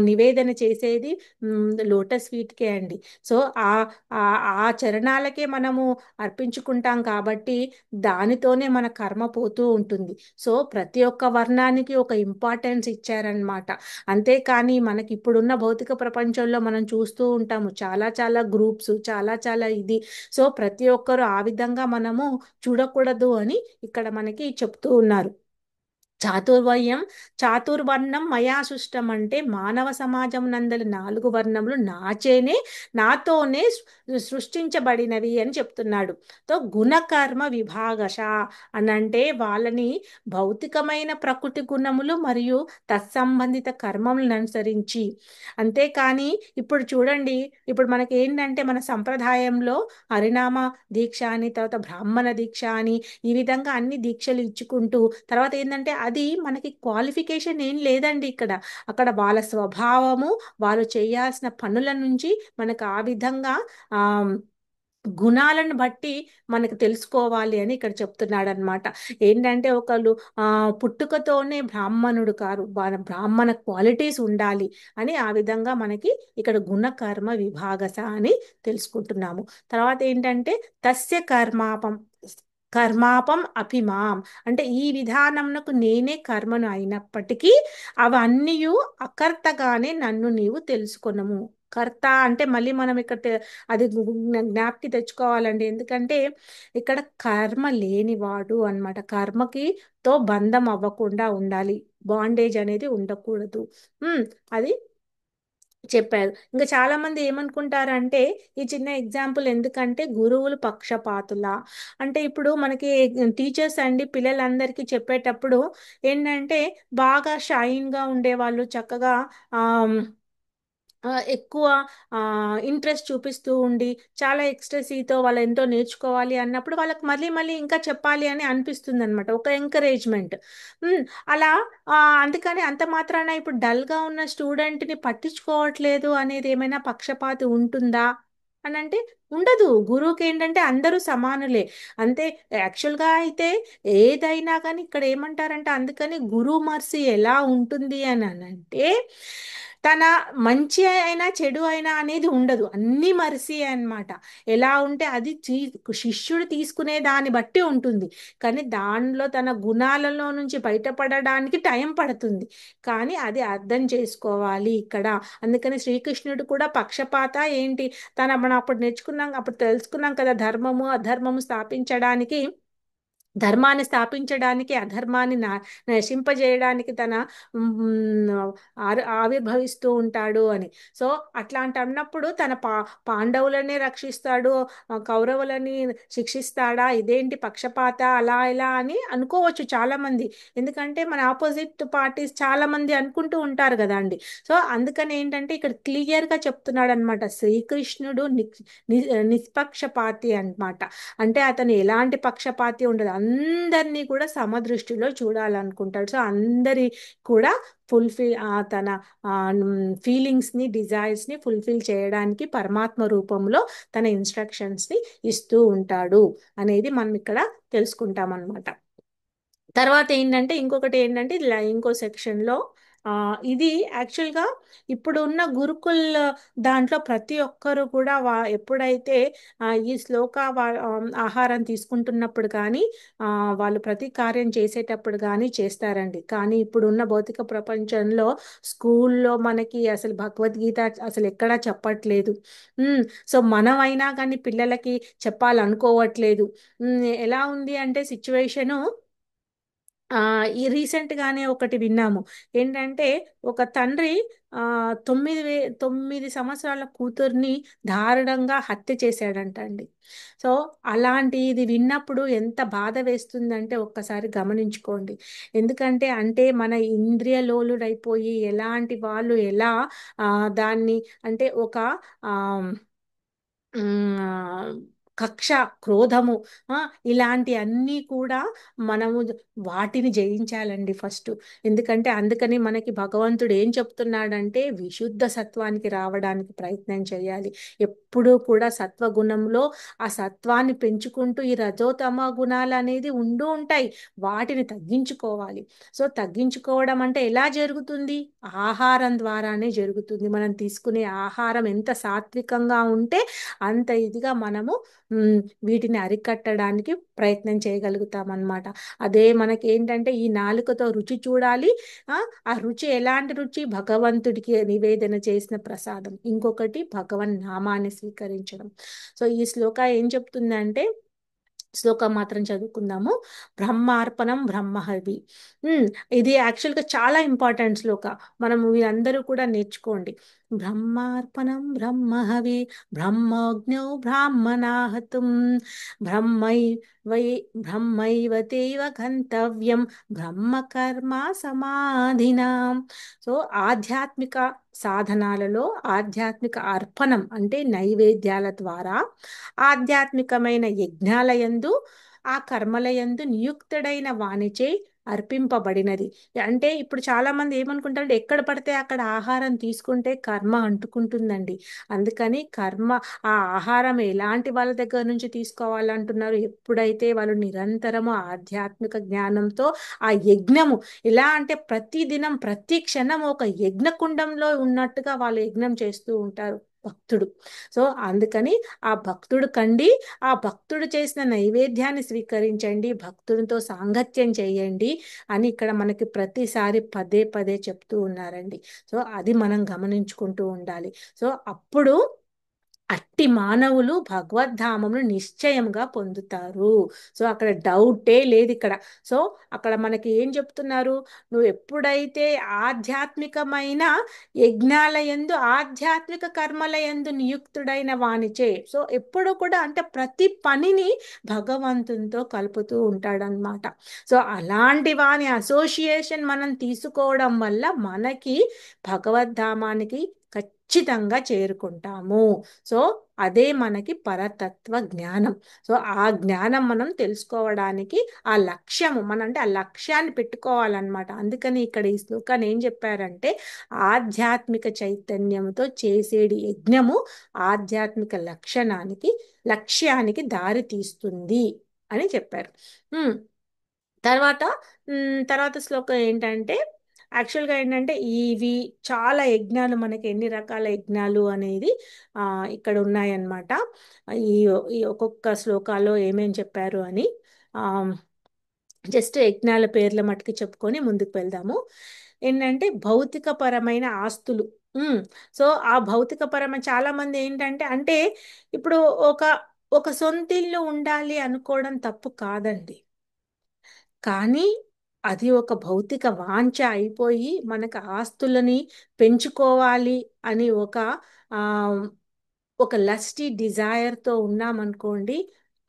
నివేదన చేసేది లోటస్ ఫీట్కే అండి. సో ఆ ఆ ఆ చరణాలకే మనము అర్పించుకుంటాం కాబట్టి దానితోనే మన కర్మ పోతూ ఉంటుంది. సో ప్రతి ఒక్క వర్ణానికి ఒక ఇంపార్టెన్స్ ఇచ్చారనమాట. అంతేకాని మనకి ఇప్పుడున్న భౌతిక ప్రపంచంలో మనం చూస్తూ ఉంటాము చాలా చాలా గ్రూప్స్, చాలా చాలా ఇది. సో ప్రతి ఒక్కరు ఆ విధంగా మనము చూడకూడదు అని ఇక్కడ మనకి చెప్తూ ఉన్నారు. చాతుర్వర్యం చాతుర్వర్ణం మయా సృష్టం అంటే మానవ సమాజం నందలి 4 వర్ణములు నాతోనే సృష్టించబడినవి అని చెప్తున్నాడు. తో గుణకర్మ విభాగశ అనంటే వాళ్ళని భౌతికమైన ప్రకృతి గుణములు మరియు తత్సంబంధిత కర్మములను అనుసరించి. అంతేకాని ఇప్పుడు చూడండి, ఇప్పుడు మనకి ఏంటంటే మన సంప్రదాయంలో హరినామ దీక్ష అని, తర్వాత బ్రాహ్మణ దీక్ష అని, ఈ విధంగా అన్ని దీక్షలు ఇచ్చుకుంటూ తర్వాత ఏంటంటే అది మనకి క్వాలిఫికేషన్ ఏం లేదండి ఇక్కడ. అక్కడ వాళ్ళ స్వభావము, వాళ్ళు చేయాల్సిన పనుల నుంచి మనకు ఆ విధంగా గుణాలను బట్టి మనకు తెలుసుకోవాలి అని ఇక్కడ చెప్తున్నాడు అనమాట. ఏంటంటే ఒకళ్ళు పుట్టుకతోనే బ్రాహ్మణుడు కారు, బ్రాహ్మణ క్వాలిటీస్ ఉండాలి అని ఆ విధంగా మనకి ఇక్కడ గుణ కర్మ విభాగస అని తెలుసుకుంటున్నాము. తర్వాత ఏంటంటే తస్య కర్మాపం అపిమాం, అంటే ఈ విధానమునకు నేనే కర్మను అయినప్పటికీ అవన్నీ అకర్తగానే నన్ను నీవు తెలుసుకొనము. కర్త అంటే మళ్ళీ మనం ఇక్కడ అది జ్ఞాప్కి తెచ్చుకోవాలండి. ఎందుకంటే ఇక్కడ కర్మ లేనివాడు అన్నమాట. కర్మకి తో బంధం అవ్వకుండా ఉండాలి, బాండేజ్ అనేది ఉండకూడదు. అది చెప్పారు. ఇంకా చాలా మంది ఏమనుకుంటారంటే, ఈ చిన్న ఎగ్జాంపుల్ ఎందుకంటే గురువులు పక్షపాతుల, అంటే ఇప్పుడు మనకి టీచర్స్ అండి పిల్లలందరికీ చెప్పేటప్పుడు ఏంటంటే బాగా షైన్గా ఉండేవాళ్ళు చక్కగా ఆ ఎక్కువ ఇంట్రెస్ట్ చూపిస్తూ ఉండి చాలా ఎక్స్ట్రెసీతో వాళ్ళు ఎంతో నేర్చుకోవాలి అన్నప్పుడు వాళ్ళకి మళ్ళీ మళ్ళీ ఇంకా చెప్పాలి అని అనిపిస్తుంది అనమాట, ఒక ఎంకరేజ్మెంట్. అలా అందుకని అంత మాత్రాన ఇప్పుడు డల్గా ఉన్న స్టూడెంట్ని పట్టించుకోవట్లేదు అనేది ఏమైనా పక్షపాతి ఉంటుందా అని అంటే ఉండదు. గురువుకి ఏంటంటే అందరూ సమానులే. అంతే. యాక్చువల్గా అయితే ఏదైనా కానీ ఇక్కడ ఏమంటారంటే, అందుకని గురు మర్సి ఎలా ఉంటుంది అని అంటే తన మంచి అయినా చెడు అయినా అనేది ఉండదు, అన్ని మర్సి అన్నమాట. ఎలా ఉంటే అది శిష్యుడు తీసుకునే దాన్ని బట్టి ఉంటుంది. కానీ దానిలో తన గుణాలలో నుంచి బయటపడడానికి టైం పడుతుంది, కానీ అది అర్థం చేసుకోవాలి ఇక్కడ. అందుకని శ్రీకృష్ణుడు కూడా పక్షపాత ఏంటి, మనం అప్పుడు నేర్చుకున్నాం, అప్పుడు తెలుసుకున్నాం కదా, ధర్మము అధర్మము స్థాపించడానికి, ధర్మాన్ని స్థాపించడానికి అధర్మాన్ని నశింపజేయడానికి తన ఆవిర్భవిస్తూ ఉంటాడు అని. సో అట్లాంటి అన్నప్పుడు తన పాండవులనే రక్షిస్తాడు, కౌరవులని శిక్షిస్తాడా, ఇదేంటి పక్షపాత అలా ఇలా అని అనుకోవచ్చు చాలా మంది. ఎందుకంటే మన ఆపోజిట్ పార్టీస్ చాలా మంది అనుకుంటూ ఉంటారు కదా అండి. సో అందుకని ఏంటంటే ఇక్కడ క్లియర్గా చెప్తున్నాడు అనమాట, శ్రీకృష్ణుడు నిష్పక్షపాతి అన్నమాట. అంటే అతను ఎలాంటి పక్షపాతి ఉండదు, అందరినీ కూడా సమదృష్టిలో చూడాలనుకుంటాడు. సో అందరి కూడా తన ఫీలింగ్స్ని డిజైర్స్ని ఫుల్ఫిల్ చేయడానికి పరమాత్మ రూపంలో తన ఇన్స్ట్రక్షన్స్ని ఇస్తూ ఉంటాడు అనేది మనం ఇక్కడ తెలుసుకుంటాం అన్నమాట. తర్వాత ఏంటంటే ఇంకొకటి ఏంటంటే ఇంకో సెక్షన్లో ఇది యాక్చువల్గా ఇప్పుడు ఉన్న గురుకుల్ దాంట్లో ప్రతి ఒక్కరు కూడా ఎప్పుడైతే ఈ శ్లోక ఆహారం తీసుకుంటున్నప్పుడు కానీ వాళ్ళు ప్రతి కార్యం చేసేటప్పుడు కానీ చేస్తారండి. కానీ ఇప్పుడున్న భౌతిక ప్రపంచంలో స్కూల్లో మనకి అసలు భగవద్గీత అసలు ఎక్కడా చెప్పట్లేదు. సో మనం అయినా కానీ పిల్లలకి చెప్పాలనుకోవట్లేదు. ఎలా ఉంది అంటే సిచ్యువేషను, ఈ రీసెంట్గానే ఒకటి విన్నాము. ఏంటంటే ఒక తండ్రి 9 సంవత్సరాల కూతుర్ని దారుణంగా హత్య చేశాడంట అండి. సో అలాంటి ఇది విన్నప్పుడు ఎంత బాధ వేస్తుందంటే ఒక్కసారి గమనించుకోండి. ఎందుకంటే అంటే మన ఇంద్రియలోలుడైపోయి ఎలాంటి వాళ్ళు ఎలా దాన్ని అంటే ఒక ఆ, కక్ష, క్రోధము, ఇలాంటి అన్నీ కూడా మనము వాటిని జయించాలండి ఫస్ట్. ఎందుకంటే అందుకని మనకి భగవంతుడు ఏం చెప్తున్నాడంటే విశుద్ధ సత్వానికి రావడానికి ప్రయత్నం చేయాలి. ఎప్పుడూ కూడా సత్వగుణంలో ఆ సత్వాన్ని పెంచుకుంటూ ఈ రజోతమ గుణాలు అనేది ఉంటూ ఉంటాయి, వాటిని తగ్గించుకోవాలి. సో తగ్గించుకోవడం అంటే ఎలా జరుగుతుంది, ఆహారం ద్వారానే జరుగుతుంది. మనం తీసుకునే ఆహారం ఎంత సాత్వికంగా ఉంటే అంత ఇదిగా మనము వీటిని అరికట్టడానికి ప్రయత్నం చేయగలుగుతాం అన్నమాట. అదే మనకి ఏంటంటే ఈ నాలుకతో రుచి చూడాలి. ఆ రుచి ఎలాంటి రుచి, భగవంతుడికి నివేదన చేసిన ప్రసాదం. ఇంకొకటి భగవన్ నామాన్ని స్వీకరించడం. సో ఈ శ్లోక ఏం చెప్తుందంటే, శ్లోకం మాత్రం చదువుకుందాము. బ్రహ్మార్పణం బ్రహ్మహవి. ఇది యాక్చువల్గా చాలా ఇంపార్టెంట్ శ్లోక, మనము వీరందరూ కూడా నేర్చుకోండి. బ్రహ్మార్పణం బ్రహ్మహవి బ్రహ్మజ్ఞో బ్రాహ్మణాహతుం బ్రహ్మై వై బ్రహ్మైవ తేవ గంతవ్యం బ్రహ్మకర్మ సమాధినా. సో ఆధ్యాత్మిక సాధనాలలో ఆధ్యాత్మిక అర్పణం అంటే నైవేద్యాల ద్వారా, ఆధ్యాత్మికమైన యజ్ఞాలయందు ఆ కర్మలయందు నియుక్తుడైన వానిచే అర్పింపబడినది. అంటే ఇప్పుడు చాలా మంది ఏమనుకుంటారంటే ఎక్కడ పడితే అక్కడ ఆహారం తీసుకుంటే కర్మ అంటుకుంటుందండి. అందుకని కర్మ, ఆ ఆహారం ఎలాంటి వాళ్ళ దగ్గర నుంచి తీసుకోవాలంటున్నారు, ఎప్పుడైతే వాళ్ళు నిరంతరము ఆధ్యాత్మిక జ్ఞానంతో ఆ యజ్ఞము, ఎలా అంటే ప్రతి దినం ప్రతి క్షణం ఒక యజ్ఞకుండంలో ఉన్నట్టుగా వాళ్ళు యజ్ఞం చేస్తూ ఉంటారు భక్తుడు. సో అందుకని ఆ భక్తుడు కండి, ఆ భక్తుడు చేసిన నైవేద్యాన్ని స్వీకరించండి, భక్తుడితో సాంగత్యం చేయండి అని ఇక్కడ మనకి ప్రతిసారి పదే పదే చెప్తూ ఉన్నారండి. సో అది మనం గమనించుకుంటూ ఉండాలి. సో అప్పుడు అట్టి మానవులు భగవద్ధామమును నిశ్చయంగా పొందుతారు. సో అక్కడ డౌటే లేదు ఇక్కడ. సో అక్కడ మనకి ఏం చెప్తున్నారు, నువ్వు ఎప్పుడైతే ఆధ్యాత్మికమైన యజ్ఞాల యందు ఆధ్యాత్మిక కర్మల యందు నియుక్తుడైన వానిచే, సో ఎప్పుడు కూడా అంటే ప్రతి పనిని భగవంతునితో కలుపుతూ ఉంటాడనమాట. సో అలాంటి వాని అసోసియేషన్ మనం తీసుకోవడం వల్ల మనకి భగవద్ధామానికి ఖచ్చితంగా చేరుకుంటాము. సో అదే మనకి పరతత్వ జ్ఞానం. సో ఆ జ్ఞానం మనం తెలుసుకోవడానికి ఆ లక్ష్యము మన అంటే ఆ లక్ష్యాన్ని పెట్టుకోవాలన్నమాట. అందుకని ఇక్కడ ఈ శ్లోకాన్ని ఏం చెప్పారంటే, ఆధ్యాత్మిక చైతన్యంతో చేసేది యజ్ఞము ఆధ్యాత్మిక లక్ష్యానికి దారి తీస్తుంది అని చెప్పారు. ఉమ్, తర్వాత తర్వాత శ్లోకం ఏంటంటే, యాక్చువల్గా ఏంటంటే ఇవి చాలా యజ్ఞాలు, మనకి ఎన్ని రకాల యజ్ఞాలు అనేది ఆ, ఇక్కడ ఉన్నాయన్నమాట. ఈ ఈ ఒక్కొక్క శ్లోకాల్లో ఏమేం చెప్పారు అని జస్ట్ యజ్ఞాల పేర్ల మట్టుకు చెప్పుకొని ముందుకు వెళ్దాము. ఏంటంటే భౌతిక పరమైన ఆస్తులు. ఉమ్, సో ఆ భౌతిక పరమైన చాలా మంది ఏంటంటే అంటే ఇప్పుడు ఒక ఒక సొంతిల్లు ఉండాలి అనుకోవడం తప్పు కాదండి. కానీ అది ఒక భౌతిక వాంఛ అయిపోయి మనకు ఆస్తులని పెంచుకోవాలి అని ఆ, ఒక లస్టీ డిజైర్తో ఉన్నామనుకోండి,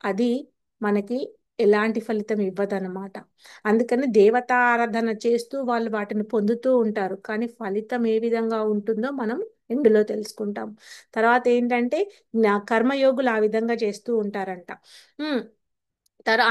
అది మనకి ఎలాంటి ఫలితం ఇవ్వదన్నమాట. అందుకని దేవతా ఆరాధన చేస్తూ వాళ్ళు వాటిని పొందుతూ ఉంటారు, కానీ ఫలితం ఏ విధంగా ఉంటుందో మనం ఇందులో తెలుసుకుంటాం. తర్వాత ఏంటంటే కర్మయోగులు ఆ విధంగా చేస్తూ ఉంటారంట. ఉమ్,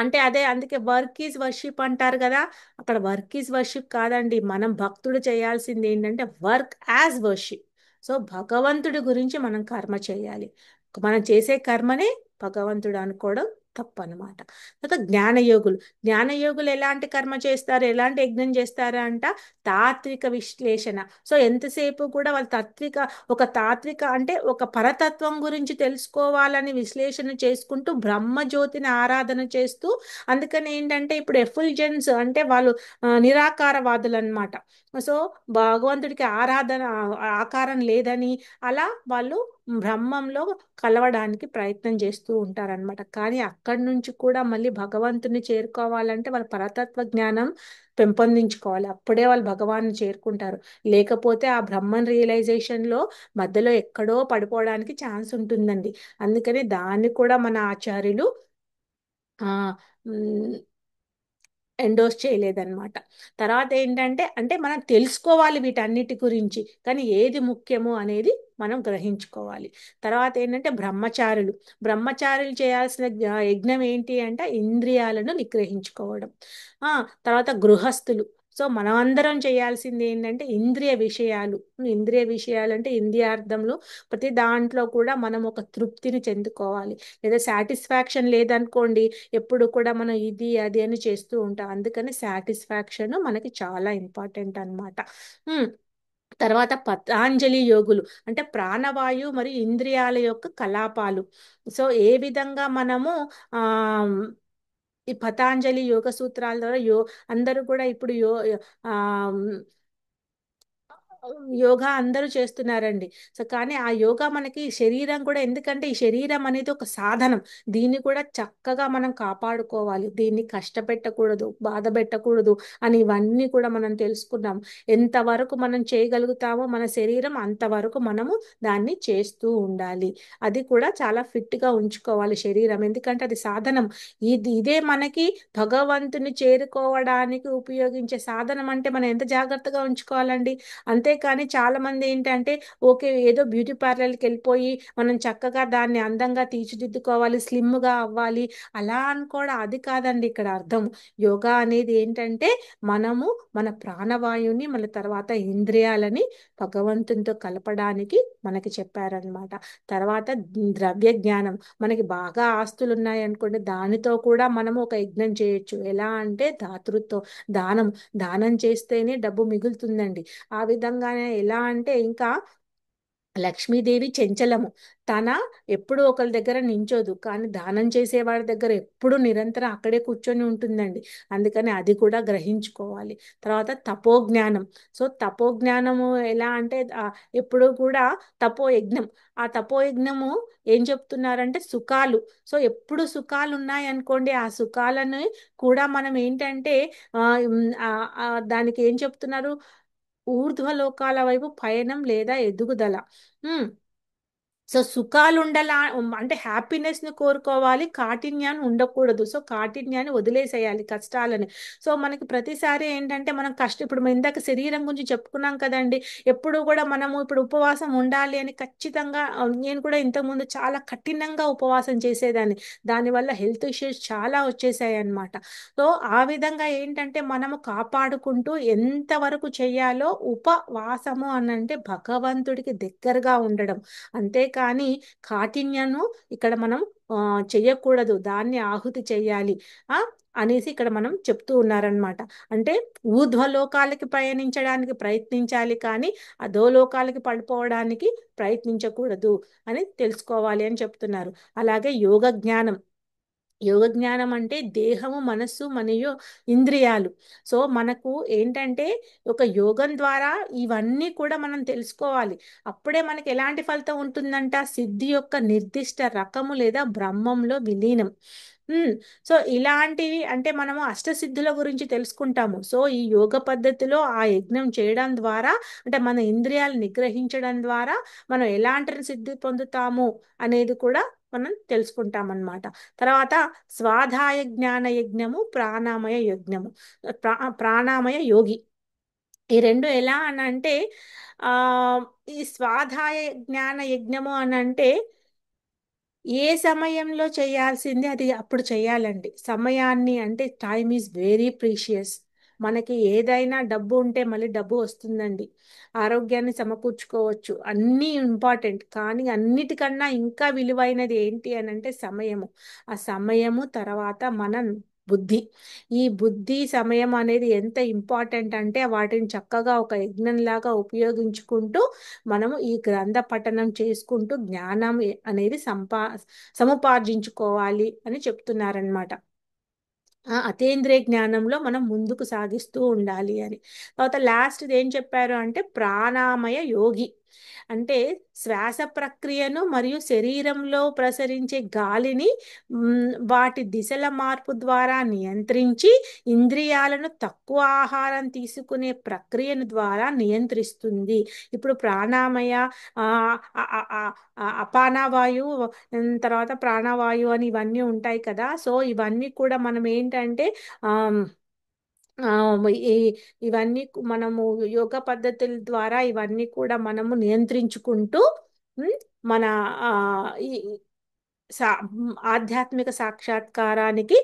అంటే అదే అందుకే వర్క్ ఈజ్ వర్షిప్ అంటారు కదా. అక్కడ వర్క్ ఈజ్ వర్షిప్ కాదండి, మనం భక్తుడు చేయాల్సింది ఏంటంటే వర్క్ యాజ్ వర్షిప్. సో భగవంతుడి గురించి మనం కర్మ చేయాలి, మనం చేసే కర్మనే భగవంతుడు అనుకోవడం తప్పనమాట. తర్వాత జ్ఞానయోగులు ఎలాంటి కర్మ చేస్తారు, ఎలాంటి యజ్ఞం చేస్తారు అంట, తాత్విక విశ్లేషణ. సో ఎంతసేపు కూడా వాళ్ళు ఒక తాత్విక అంటే ఒక పరతత్వం గురించి తెలుసుకోవాలని విశ్లేషణ చేసుకుంటూ బ్రహ్మజ్యోతిని ఆరాధన చేస్తూ, అందుకని ఏంటంటే ఇప్పుడు ఎఫుల్జెన్స్ అంటే వాళ్ళు నిరాకారవాదులు అనమాట. సో భగవంతుడికి ఆకారం లేదని అలా వాళ్ళు బ్రహ్మంలో కలవడానికి ప్రయత్నం చేస్తూ ఉంటారనమాట. కానీ అక్కడి నుంచి కూడా మళ్ళీ భగవంతుని చేరుకోవాలంటే వాళ్ళ పరతత్వ జ్ఞానం పెంపొందించుకోవాలి, అప్పుడే వాళ్ళు భగవాన్ని చేరుకుంటారు. లేకపోతే ఆ బ్రహ్మన్ రియలైజేషన్లో మధ్యలో ఎక్కడో పడిపోవడానికి ఛాన్స్ ఉంటుందండి. అందుకని దాన్ని కూడా మన ఆచార్యులు ఆ ఎండోస్ చేయలేదన్నమాట. తర్వాత ఏంటంటే అంటే మనం తెలుసుకోవాలి వీటన్నిటి గురించి, కానీ ఏది ముఖ్యము అనేది మనం గ్రహించుకోవాలి. తర్వాత ఏంటంటే బ్రహ్మచారులు చేయాల్సిన యజ్ఞం ఏంటి అంటే ఇంద్రియాలను నిగ్రహించుకోవడం. ఆ తర్వాత గృహస్థులు, సో మనం అందరం చేయాల్సింది ఏంటంటే ఇంద్రియ విషయాలు అంటే ఇంద్రియార్థంలో ప్రతి దాంట్లో కూడా మనం ఒక తృప్తిని చెందుకోవాలి. లేదా సాటిస్ఫాక్షన్ లేదనుకోండి, ఎప్పుడు కూడా మనం ఇది అది అని చేస్తూ ఉంటాం. అందుకని సాటిస్ఫాక్షన్ మనకి చాలా ఇంపార్టెంట్ అన్నమాట. ఉమ్, తర్వాత పతాంజలి యోగులు అంటే ప్రాణవాయు మరియు ఇంద్రియాల యొక్క కలాపాలు. సో ఏ విధంగా మనము ఆ ఈ పతాంజలి యోగ సూత్రాల ద్వారా అందరూ కూడా ఇప్పుడు ఆ యోగా అందరూ చేస్తున్నారండి. సో కానీ ఆ యోగా మనకి శరీరం కూడా, ఎందుకంటే ఈ శరీరం అనేది ఒక సాధనం, దీన్ని కూడా చక్కగా మనం కాపాడుకోవాలి, దీన్ని కష్టపెట్టకూడదు, బాధ పెట్టకూడదు అని ఇవన్నీ కూడా మనం తెలుసుకున్నాం. ఎంతవరకు మనం చేయగలుగుతామో మన శరీరం అంతవరకు మనము దాన్ని చేస్తూ ఉండాలి. అది కూడా చాలా ఫిట్గా ఉంచుకోవాలి శరీరం, ఎందుకంటే అది సాధనం. ఇదే మనకి భగవంతుని చేరుకోవడానికి ఉపయోగించే సాధనం అంటే మనం ఎంత జాగ్రత్తగా ఉంచుకోవాలండి. అంతే అంతేకాని చాలా మంది ఏంటంటే ఓకే ఏదో బ్యూటీ పార్లర్కి వెళ్ళిపోయి మనం చక్కగా దాన్ని అందంగా తీర్చిదిద్దుకోవాలి, స్లిమ్గా అవ్వాలి అలా అనుకోవడం అది కాదండి ఇక్కడ అర్థం. యోగా అనేది ఏంటంటే మనము మన ప్రాణవాయువుని మన తర్వాత ఇంద్రియాలని భగవంతునితో కలపడానికి మనకి చెప్పారనమాట. తర్వాత ద్రవ్య జ్ఞానం, మనకి బాగా ఆస్తులు ఉన్నాయి అనుకోండి దానితో కూడా మనము ఒక యజ్ఞం చేయొచ్చు. ఎలా అంటే దాతృత్వం, దానం, దానం చేస్తేనే డబ్బు మిగులుతుందండి. ఆ విధంగానే ఎలా అంటే ఇంకా లక్ష్మీదేవి చెంచలము, తన ఎప్పుడు ఒకరి దగ్గర నించోదు కానీ దానం చేసేవాడి దగ్గర ఎప్పుడు నిరంతరం అక్కడే కూర్చొని ఉంటుందండి. అందుకని అది కూడా గ్రహించుకోవాలి. తర్వాత తపోజ్ఞానం. సో తపోజ్ఞానము ఎలా అంటే ఎప్పుడు కూడా తపోయజ్ఞం, ఆ తపోయజ్ఞము ఏం చెప్తున్నారంటే సుఖాలు. సో ఎప్పుడు సుఖాలు ఉన్నాయి అనుకోండి ఆ సుఖాలను కూడా మనం ఏంటంటే ఆ, ఉమ్, ఆ, దానికి ఏం చెప్తున్నారు, ఊర్ధ్వలోకాల వైపు పయనం లేదా ఎదుగుదల. ఉమ్, సో సుఖాలు ఉండాలా, అంటే హ్యాపీనెస్ ని కోరుకోవాలి, కాఠిన్యాన్ని ఉండకూడదు. సో కాఠిన్యాన్ని వదిలేసేయాలి, కష్టాలని. సో మనకి ప్రతిసారి ఏంటంటే మనం ఇప్పుడు మనం ఇందాక శరీరం గురించి చెప్పుకున్నాం కదండి. ఎప్పుడు కూడా మనము ఇప్పుడు ఉపవాసం ఉండాలి అని ఖచ్చితంగా నేను కూడా ఇంతకుముందు చాలా కఠినంగా ఉపవాసం చేసేదాన్ని. దానివల్ల హెల్త్ ఇష్యూస్ చాలా వచ్చేసాయి అన్నమాట. సో ఆ విధంగా ఏంటంటే మనము కాపాడుకుంటూ ఎంతవరకు చేయాలో ఉపవాసము అని అంటే భగవంతుడికి దగ్గరగా ఉండడం. అంతేకాని కాఠిన్యను ఇక్కడ మనం ఆ, చెయ్యకూడదు, దాన్ని ఆహుతి చెయ్యాలి ఆ అనేసి ఇక్కడ మనం చెప్తూ ఉన్నారనమాట. అంటే ఊర్ధ్వలోకాలకి పయనించడానికి ప్రయత్నించాలి కానీ అధోలోకాలకి పడిపోవడానికి ప్రయత్నించకూడదు అని తెలుసుకోవాలి అని చెప్తున్నారు. అలాగే యోగ జ్ఞానం. యోగ జ్ఞానం అంటే దేహము, మనస్సు మరియు ఇంద్రియాలు. సో మనకు ఏంటంటే ఒక యోగం ద్వారా ఇవన్నీ కూడా మనం తెలుసుకోవాలి. అప్పుడే మనకి ఎలాంటి ఫలితం ఉంటుందంట, సిద్ధి యొక్క నిర్దిష్ట రకము లేదా బ్రహ్మంలో విలీనం. సో ఇలాంటివి అంటే మనము అష్టసిద్ధుల గురించి తెలుసుకుంటాము. సో ఈ యోగ పద్ధతిలో ఆ యజ్ఞం చేయడం ద్వారా అంటే మన ఇంద్రియాలు నిగ్రహించడం ద్వారా మనం ఎలాంటి సిద్ధి పొందుతాము అనేది కూడా మనం తెలుసుకుంటాం అన్నమాట. తర్వాత స్వాధ్యాయ జ్ఞాన యజ్ఞము, ప్రాణామయ యజ్ఞము, ప్రాణామయ యోగి. ఈ రెండు ఎలా అని అంటే ఆ ఈ స్వాధ్యాయ జ్ఞాన యజ్ఞము అని అంటే ఏ సమయంలో చేయాల్సింది అది అప్పుడు చేయాలండి. సమయాన్ని అంటే టైం ఈజ్ వెరీ ప్రీషియస్. మనకి ఏదైనా డబ్బు ఉంటే మళ్ళీ డబ్బు వస్తుందండి, ఆరోగ్యాన్ని సమకూర్చుకోవచ్చు, అన్నీ ఇంపార్టెంట్. కానీ అన్నిటికన్నా ఇంకా విలువైనది ఏంటి అని అంటే సమయము. ఆ సమయము తర్వాత మన బుద్ధి. ఈ బుద్ధి సమయం అనేది ఎంత ఇంపార్టెంట్ అంటే వాటిని చక్కగా ఒక యజ్ఞంలాగా ఉపయోగించుకుంటూ మనము ఈ గ్రంథ పఠనం చేసుకుంటూ జ్ఞానం అనేది సముపార్జించుకోవాలి అని చెప్తున్నారనమాట. అతీంద్రియ జ్ఞానంలో మనం ముందుకు సాగిస్తూ ఉండాలి అని. తర్వాత లాస్ట్ ఏం చెప్పారు అంటే ప్రాణామయ యోగి. అంటే శ్వాస ప్రక్రియను మరియు శరీరంలో ప్రసరించే గాలిని వాటి దిశల మార్పు ద్వారా నియంత్రించి ఇంద్రియాలను తక్కువ ఆహారం తీసుకునే ప్రక్రియను ద్వారా నియంత్రిస్తుంది. ఇప్పుడు ప్రాణామయ, ఆ, ఆ, ఆ, ఆ, అపానవాయు, తర్వాత ప్రాణవాయు అని ఇవన్నీ ఉంటాయి కదా. సో ఇవన్నీ కూడా మనం ఏంటంటే ఆ ఆ, ఈ ఇవన్నీ మనము యోగ పద్ధతుల ద్వారా ఇవన్నీ కూడా మనము నియంత్రించుకుంటూ ఉమ్, మన ఆ, ఈ సా ఆధ్యాత్మిక సాక్షాత్కారానికి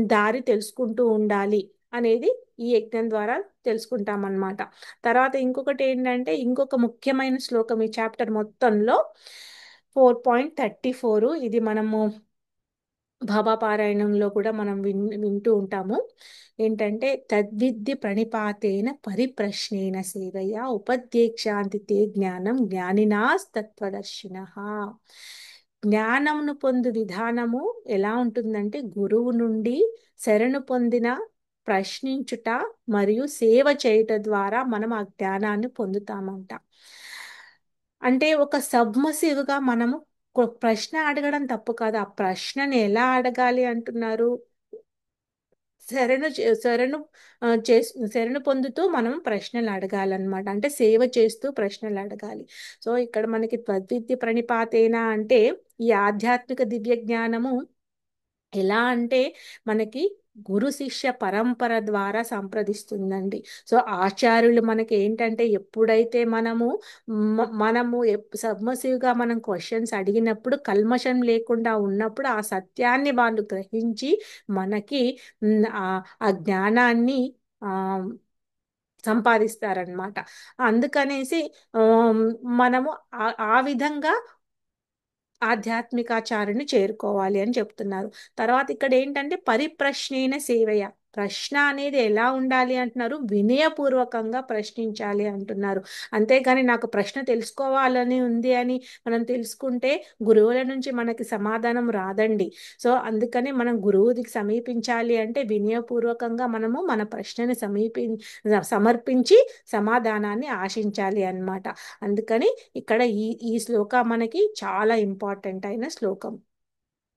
దారి తెలుసుకుంటూ ఉండాలి అనేది ఈ యజ్ఞం ద్వారా తెలుసుకుంటామన్నమాట. తర్వాత ఇంకొకటి ఏంటంటే ఇంకొక ముఖ్యమైన శ్లోకం ఈ చాప్టర్ మొత్తంలో 4.34. ఇది మనము భాబా పారాయణంలో కూడా మనం వింటూ ఉంటాము. ఏంటంటే తద్విద్య ప్రణిపాతేన పరిప్రశ్నేన సేవయ ఉపదేక్షాంతి తే జ్ఞానం జ్ఞానినాస్తత్వదర్శినః. జ్ఞానమును పొందు విధానము ఎలా ఉంటుందంటే గురువు నుండి శరణు పొందిన ప్రశ్నించుట మరియు సేవ చేయుట ద్వారా మనం ఆ జ్ఞానాన్ని పొందుతామంట. అంటే ఒక సబ్మసివ్గా మనము ఒక ప్రశ్న అడగడం తప్పు కాదు. ఆ ప్రశ్నని ఎలా అడగాలి అంటున్నారు, శరణు శరణు పొందుతూ మనం ప్రశ్నలు అడగాలన్నమాట. అంటే సేవ చేస్తూ ప్రశ్నలు అడగాలి. సో ఇక్కడ మనకి తద్విద్య ప్రణిపాతేన అంటే ఈ ఆధ్యాత్మిక దివ్య జ్ఞానము ఎలా అంటే మనకి గురు శిష్య పరంపర ద్వారా సంప్రదిస్తుందండి. సో ఆచార్యులు మనకి ఏంటంటే ఎప్పుడైతే మనము సబ్మసివ్గా మనం క్వశ్చన్స్ అడిగినప్పుడు కల్మషం లేకుండా ఉన్నప్పుడు ఆ సత్యాన్ని వాళ్ళు గ్రహించి మనకి ఆ ఆ జ్ఞానాన్ని ఆ సంపాదిస్తారనమాట. అందుకనేసి మనము ఆ విధంగా ఆధ్యాత్మికాచారుని చేరుకోవాలి అని చెప్తున్నారు. తర్వాత ఇక్కడ ఏంటంటే పరిప్రశ్నేన సేవయ, ప్రశ్న అనేది ఎలా ఉండాలి అంటున్నారు, వినయపూర్వకంగా ప్రశ్నించాలి అంటున్నారు. అంతేగాని నాకు ప్రశ్న తెలుసుకోవాలని ఉంది అని మనం తెలుసుకుంటే గురువుల నుంచి మనకి సమాధానం రాదండి. సో అందుకని మనం గురువుకి సమీపించాలి అంటే వినయపూర్వకంగా మనము మన ప్రశ్నని సమర్పించి సమాధానాన్ని ఆశించాలి అన్నమాట. అందుకని ఇక్కడ ఈ శ్లోక మనకి చాలా ఇంపార్టెంట్ అయిన శ్లోకం.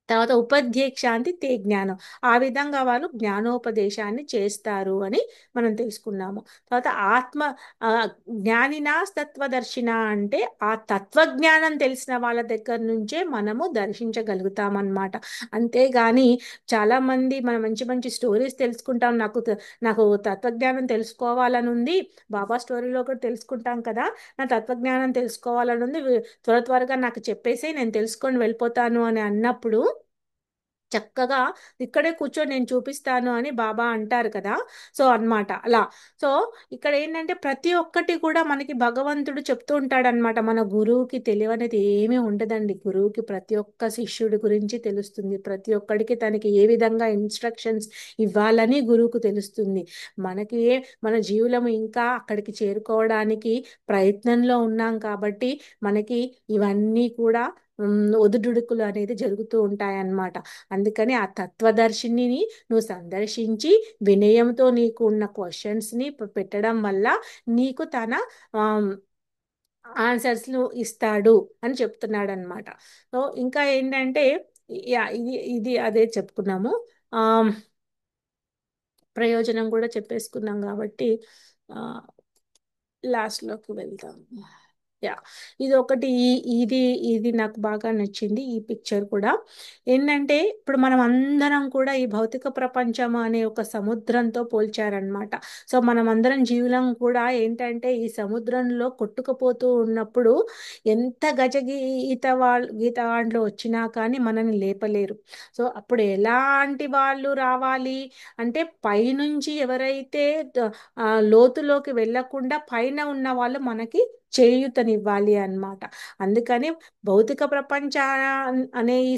తర్వాత ఉపధ్యేక్షాంతి తే జ్ఞానం, ఆ విధంగా వాళ్ళు జ్ఞానోపదేశాన్ని చేస్తారు అని మనం తెలుసుకున్నాము. తర్వాత ఆ, జ్ఞానినా తత్వదర్శిన అంటే ఆ తత్వజ్ఞానం తెలిసిన వాళ్ళ దగ్గర నుంచే మనము దర్శించగలుగుతామన్నమాట. అంతేగాని చాలా మంది మనం మంచి మంచి స్టోరీస్ తెలుసుకుంటాం, నాకు తత్వజ్ఞానం తెలుసుకోవాలని ఉంది, బాబా స్టోరీలో కూడా తెలుసుకుంటాం కదా, నా తత్వజ్ఞానం తెలుసుకోవాలని ఉంది, త్వర త్వరగా నాకు చెప్పేసి నేను తెలుసుకొని వెళ్ళిపోతాను అని అన్నప్పుడు చక్కగా ఇక్కడే కూర్చొని నేను చూపిస్తాను అని బాబా అంటారు కదా. సో అన్నమాట అలా. సో ఇక్కడ ఏంటంటే ప్రతి ఒక్కటి కూడా మనకి భగవంతుడు చెప్తూ ఉంటాడు అనమాట. మన గురువుకి తెలియనిది ఏమీ ఉండదండి. గురువుకి ప్రతి ఒక్క శిష్యుడి గురించి తెలుస్తుంది, ప్రతి ఒక్కడికి తనకి ఏ విధంగా ఇన్స్ట్రక్షన్స్ ఇవ్వాలని గురువుకు తెలుస్తుంది. మనకి మన జీవులము ఇంకా అక్కడికి చేరుకోవడానికి ప్రయత్నంలో ఉన్నాం కాబట్టి మనకి ఇవన్నీ కూడా ఒదుడుడుకులు అనేది జరుగుతూ ఉంటాయన్నమాట. అందుకని ఆ తత్వదర్శినిని నువ్వు సందర్శించి వినయంతో నీకు ఉన్న క్వశ్చన్స్ని పెట్టడం వల్ల నీకు తన ఆన్సర్స్ను ఇస్తాడు అని చెప్తున్నాడు అనమాట. సో ఇంకా ఏంటంటే ఇది ఇది అదే చెప్పుకున్నాము. ఆ ప్రయోజనం కూడా చెప్పేసుకున్నాం కాబట్టి లాస్ట్లోకి వెళ్తాం. యా, ఇది ఒకటి. ఇది ఇది నాకు బాగా నచ్చింది ఈ పిక్చర్ కూడా. ఏంటంటే ఇప్పుడు మనం అందరం కూడా ఈ భౌతిక ప్రపంచం అనే ఒక సముద్రంతో పోల్చారనమాట. సో మనం అందరం జీవులం కూడా ఏంటంటే ఈ సముద్రంలో కొట్టుకుపోతూ ఉన్నప్పుడు ఎంత గీత వాళ్ళు వచ్చినా కానీ మనల్ని లేపలేరు. సో అప్పుడు ఎలాంటి వాళ్ళు రావాలి అంటే పైనుంచి ఎవరైతే లోతులోకి వెళ్ళకుండా పైన ఉన్న వాళ్ళు మనకి చేయూతనివ్వాలి అన్నమాట. అందుకని భౌతిక ప్రపంచ అనే ఈ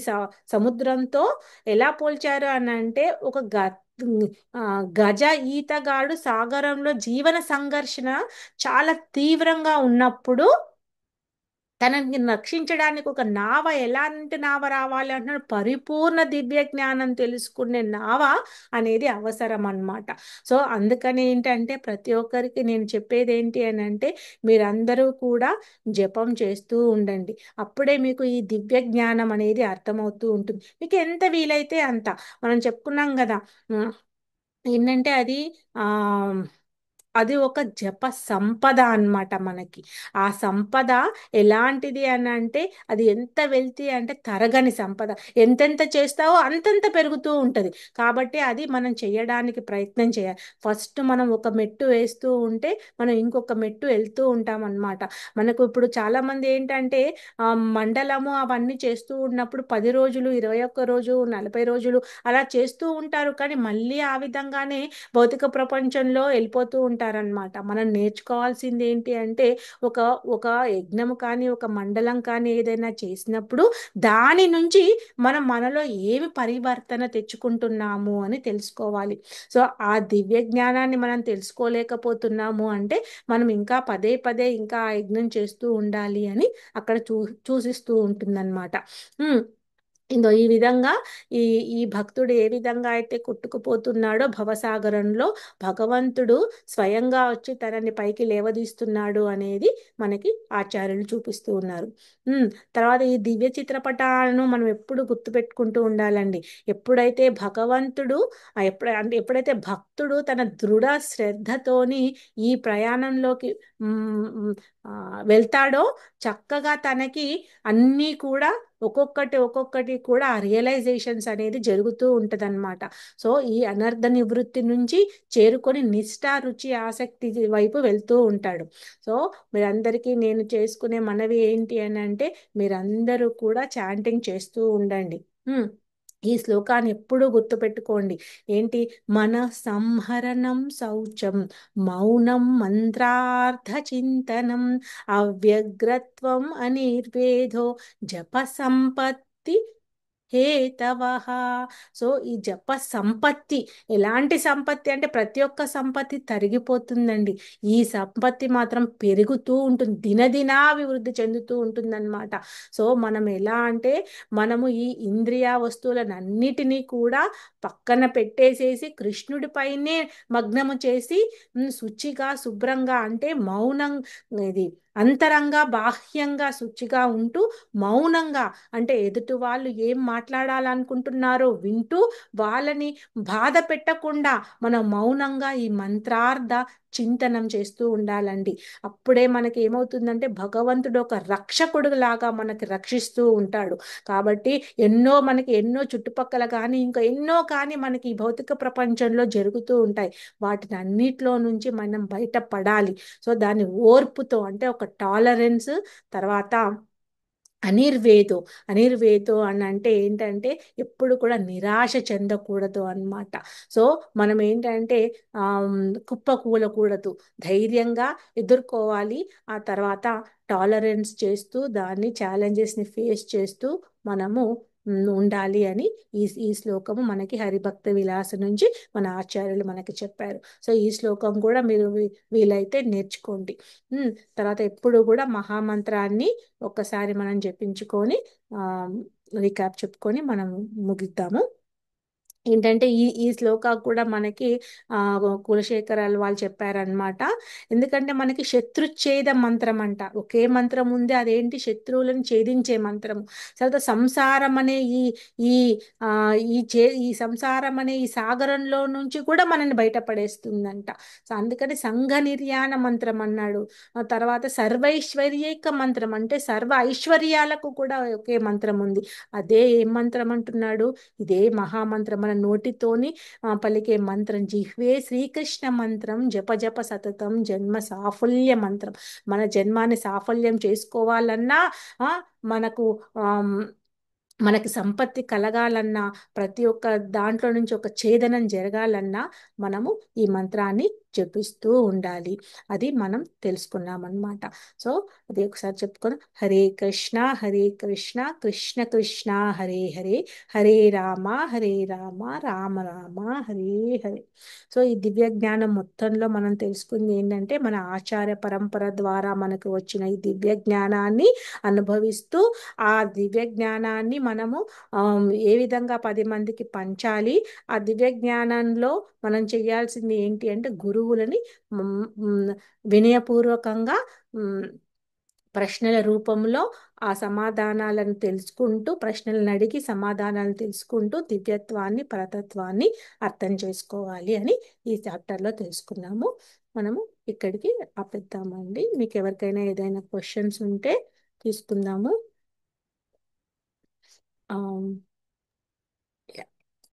సముద్రంతో ఎలా పోల్చారు అని అంటే ఒక ఆ, గజ ఈతగాడు సాగరంలో జీవన సంఘర్షణ చాలా తీవ్రంగా ఉన్నప్పుడు తనని రక్షించడానికి ఒక నావ, ఎలాంటి నావ రావాలి అంటున్నాడు, పరిపూర్ణ దివ్య జ్ఞానం తెలుసుకునే నావ అనేది అవసరం అన్నమాట. సో అందుకని ఏంటంటే ప్రతి ఒక్కరికి నేను చెప్పేది ఏంటి అని అంటే మీరందరూ కూడా జపం చేస్తూ ఉండండి. అప్పుడే మీకు ఈ దివ్య జ్ఞానం అనేది అర్థమవుతూ ఉంటుంది. మీకు ఎంత వీలైతే అంత. మనం చెప్పుకున్నాం కదా, ఏంటంటే ఆ అది ఒక జప సంపద అన్నమాట మనకి. ఆ సంపద ఎలాంటిది అని అంటే అది ఎంత వెళ్తి అంటే తరగని సంపద. ఎంతెంత చేస్తావో అంతంత పెరుగుతూ ఉంటది. కాబట్టి అది మనం చేయడానికి ప్రయత్నం చేయాలి. ఫస్ట్ మనం ఒక మెట్టు వేస్తూ ఉంటే మనం ఇంకొక మెట్టు వెళ్తూ ఉంటాం అన్నమాట. మనకు ఇప్పుడు చాలా మంది ఏంటంటే మండలము అవన్నీ చేస్తూ ఉన్నప్పుడు 10 రోజులు, 21 రోజు, 40 రోజులు అలా చేస్తూ ఉంటారు. కానీ మళ్ళీ ఆ విధంగానే భౌతిక ప్రపంచంలో వెళ్ళిపోతూ ఉంటారనమాట. మనం నేర్చుకోవాల్సింది ఏంటి అంటే ఒక ఒక యజ్ఞం కానీ ఒక మండలం కానీ ఏదైనా చేసినప్పుడు దాని నుంచి మనం మనలో ఏమి పరివర్తన తెచ్చుకుంటున్నాము అని తెలుసుకోవాలి. సో ఆ దివ్య జ్ఞానాన్ని మనం తెలుసుకోలేకపోతున్నాము అంటే మనం ఇంకా పదే పదే ఇంకా ఆ యజ్ఞం చేస్తూ ఉండాలి అని అక్కడ సూచిస్తూ ఉంటుందన్నమాట. ఇందో ఈ విధంగా ఈ ఈ భక్తుడు ఏ విధంగా అయితే కొట్టుకుపోతున్నాడో భవసాగరంలో భగవంతుడు స్వయంగా వచ్చి తనని పైకి లేవదీస్తున్నాడు అనేది మనకి ఆచార్యులు చూపిస్తూ ఉన్నారు. తర్వాత ఈ దివ్య చిత్రపటాలను మనం ఎప్పుడు గుర్తుపెట్టుకుంటూ ఉండాలండి. ఎప్పుడైతే భగవంతుడు ఎప్పుడైతే భక్తుడు తన దృఢ శ్రద్ధతోని ఈ ప్రయాణంలోకి వెళ్తాడో చక్కగా తనకి అన్నీ కూడా ఒక్కొక్కటి ఒక్కొక్కటి కూడా రియలైజేషన్స్ అనేది జరుగుతూ ఉంటదన్నమాట. సో ఈ అనర్థ నివృత్తి నుంచి చేరుకొని నిష్ఠా రుచి ఆసక్తి వైపు వెళ్తూ ఉంటాడు. సో మీరందరికీ నేను చేసుకునే మనవి ఏంటి అని అంటే, మీరందరూ కూడా చాంటింగ్ చేస్తూ ఉండండి. ఈ శ్లోకాన్ని ఎప్పుడూ గుర్తుపెట్టుకోండి. ఏంటి? మన సంహరణం శౌచం, మౌనం మంత్రార్థ చింతనం, అవ్యగ్రత్వం అనిర్వేదో, జప సంపత్తి హేతవః. సో ఈ జప సంపత్తి, ఎలాంటి సంపత్తి అంటే ప్రతి ఒక్క సంపత్తి తరిగిపోతుందండి. ఈ సంపత్తి మాత్రం పెరుగుతూ ఉంటుంది, దినదినాభివృద్ధి చెందుతూ ఉంటుందన్నమాట. సో మనం ఎలా అంటే, మనము ఈ ఇంద్రియ వస్తువులనన్నిటినీ కూడా పక్కన పెట్టేసేసి కృష్ణుడి పైనే మగ్నము చేసి శుచిగా శుభ్రంగా అంటే మౌనం, ఇది అంతరంగా బాహ్యంగా శుచిగా ఉంటూ మౌనంగా అంటే ఎదుటి వాళ్ళు ఏం మాట్లాడాలనుకుంటున్నారో వింటూ వాళ్ళని బాధ పెట్టకుండా మనం మౌనంగా ఈ మంత్రార్థ చింతనం చేస్తూ ఉండాలండి. అప్పుడే మనకి ఏమవుతుందంటే భగవంతుడు ఒక రక్షకుడు లాగా మనకి రక్షిస్తూ ఉంటాడు. కాబట్టి ఎన్నో చుట్టుపక్కల కానీ ఇంకా ఎన్నో కానీ మనకి ఈ భౌతిక ప్రపంచంలో జరుగుతూ ఉంటాయి. వాటిని అన్నిట్లో నుంచి మనం బయటపడాలి. సో దాని ఓర్పుతో అంటే ఒక టాలరెన్స్, తర్వాత అనిర్వేదో. అనిర్వేదో అని అంటే ఏంటంటే ఎప్పుడు కూడా నిరాశ చెందకూడదు అన్నమాట. సో మనం ఏంటంటే కుప్పకూలకూడదు, ధైర్యంగా ఎదుర్కోవాలి. ఆ తర్వాత టాలరెన్స్ చేస్తూ దాన్ని ఛాలెంజెస్ని ఫేస్ చేస్తూ మనము ఉండాలి అని ఈ శ్లోకము మనకి హరిభక్త విలాస నుంచి మన ఆచార్యులు మనకి చెప్పారు. సో ఈ శ్లోకం కూడా మీరు వీలైతే నేర్చుకోండి. తర్వాత ఎప్పుడు కూడా మహామంత్రాన్ని ఒక్కసారి మనం జపించుకొని రికాప్ చెప్పుకొని మనం ముగిద్దాము. ఏంటంటే ఈ శ్లోక కూడా మనకి కులశేఖరాలు వాళ్ళు చెప్పారనమాట. ఎందుకంటే మనకి శత్రుచ్ఛేద మంత్రం అంట ఒకే మంత్రం ఉంది, అదేంటి? శత్రువులను ఛేదించే మంత్రము. తర్వాత సంసారం అనే ఈ ఆ ఈ సంసారం అనే ఈ సాగరంలో నుంచి కూడా మనల్ని బయటపడేస్తుందంట. సో అందుకని సంఘ నిర్యాణ మంత్రం అన్నాడు. తర్వాత సర్వైశ్వర్యేక మంత్రం అంటే సర్వ ఐశ్వర్యాలకు కూడా ఒకే మంత్రం ఉంది. అదే ఏం మంత్రం అంటున్నాడు? ఇదే మహామంత్రం, మన నోటితోని పలికే మంత్రం. జిహ్వే శ్రీకృష్ణ మంత్రం, జప జప సతతం జన్మ సాఫల్య మంత్రం. మన జన్మాన్ని సాఫల్యం చేసుకోవాలన్నా మనకు మనకి సంపత్తి కలగాలన్నా, ప్రతి ఒక్క దాంట్లో నుంచి ఒక ఛేదనం జరగాలన్నా మనము ఈ మంత్రాన్ని జపిస్తూ ఉండాలి. అది మనం తెలుసుకున్నామన్నమాట. సో అది ఒకసారి చెప్పుకొని, హరే కృష్ణ హరే కృష్ణ కృష్ణ కృష్ణ హరే హరే, హరే రామ హరే రామ రామ రామ హరే హరే. సో ఈ దివ్య జ్ఞానం మొత్తంలో మనం తెలుసుకుంది ఏంటంటే, మన ఆచార్య పరంపర ద్వారా మనకు వచ్చిన ఈ దివ్య జ్ఞానాన్ని అనుభవిస్తూ ఆ దివ్య జ్ఞానాన్ని మనము ఏ విధంగా 10 మందికి పంచాలి. ఆ దివ్య జ్ఞానంలో మనం చేయాల్సింది ఏంటి అంటే, గురువులని వినయపూర్వకంగా ప్రశ్నల రూపంలో ఆ సమాధానాలను తెలుసుకుంటూ, ప్రశ్నలను అడిగి సమాధానాలను తెలుసుకుంటూ దివ్యత్వాన్ని పరతత్వాన్ని అర్థం చేసుకోవాలి అని ఈ చాప్టర్లో తెలుసుకున్నాము. మనము ఇక్కడికి ఆపేద్దామండి. మీకు ఎవరికైనా ఏదైనా క్వశ్చన్స్ ఉంటే తీసుకుందాము.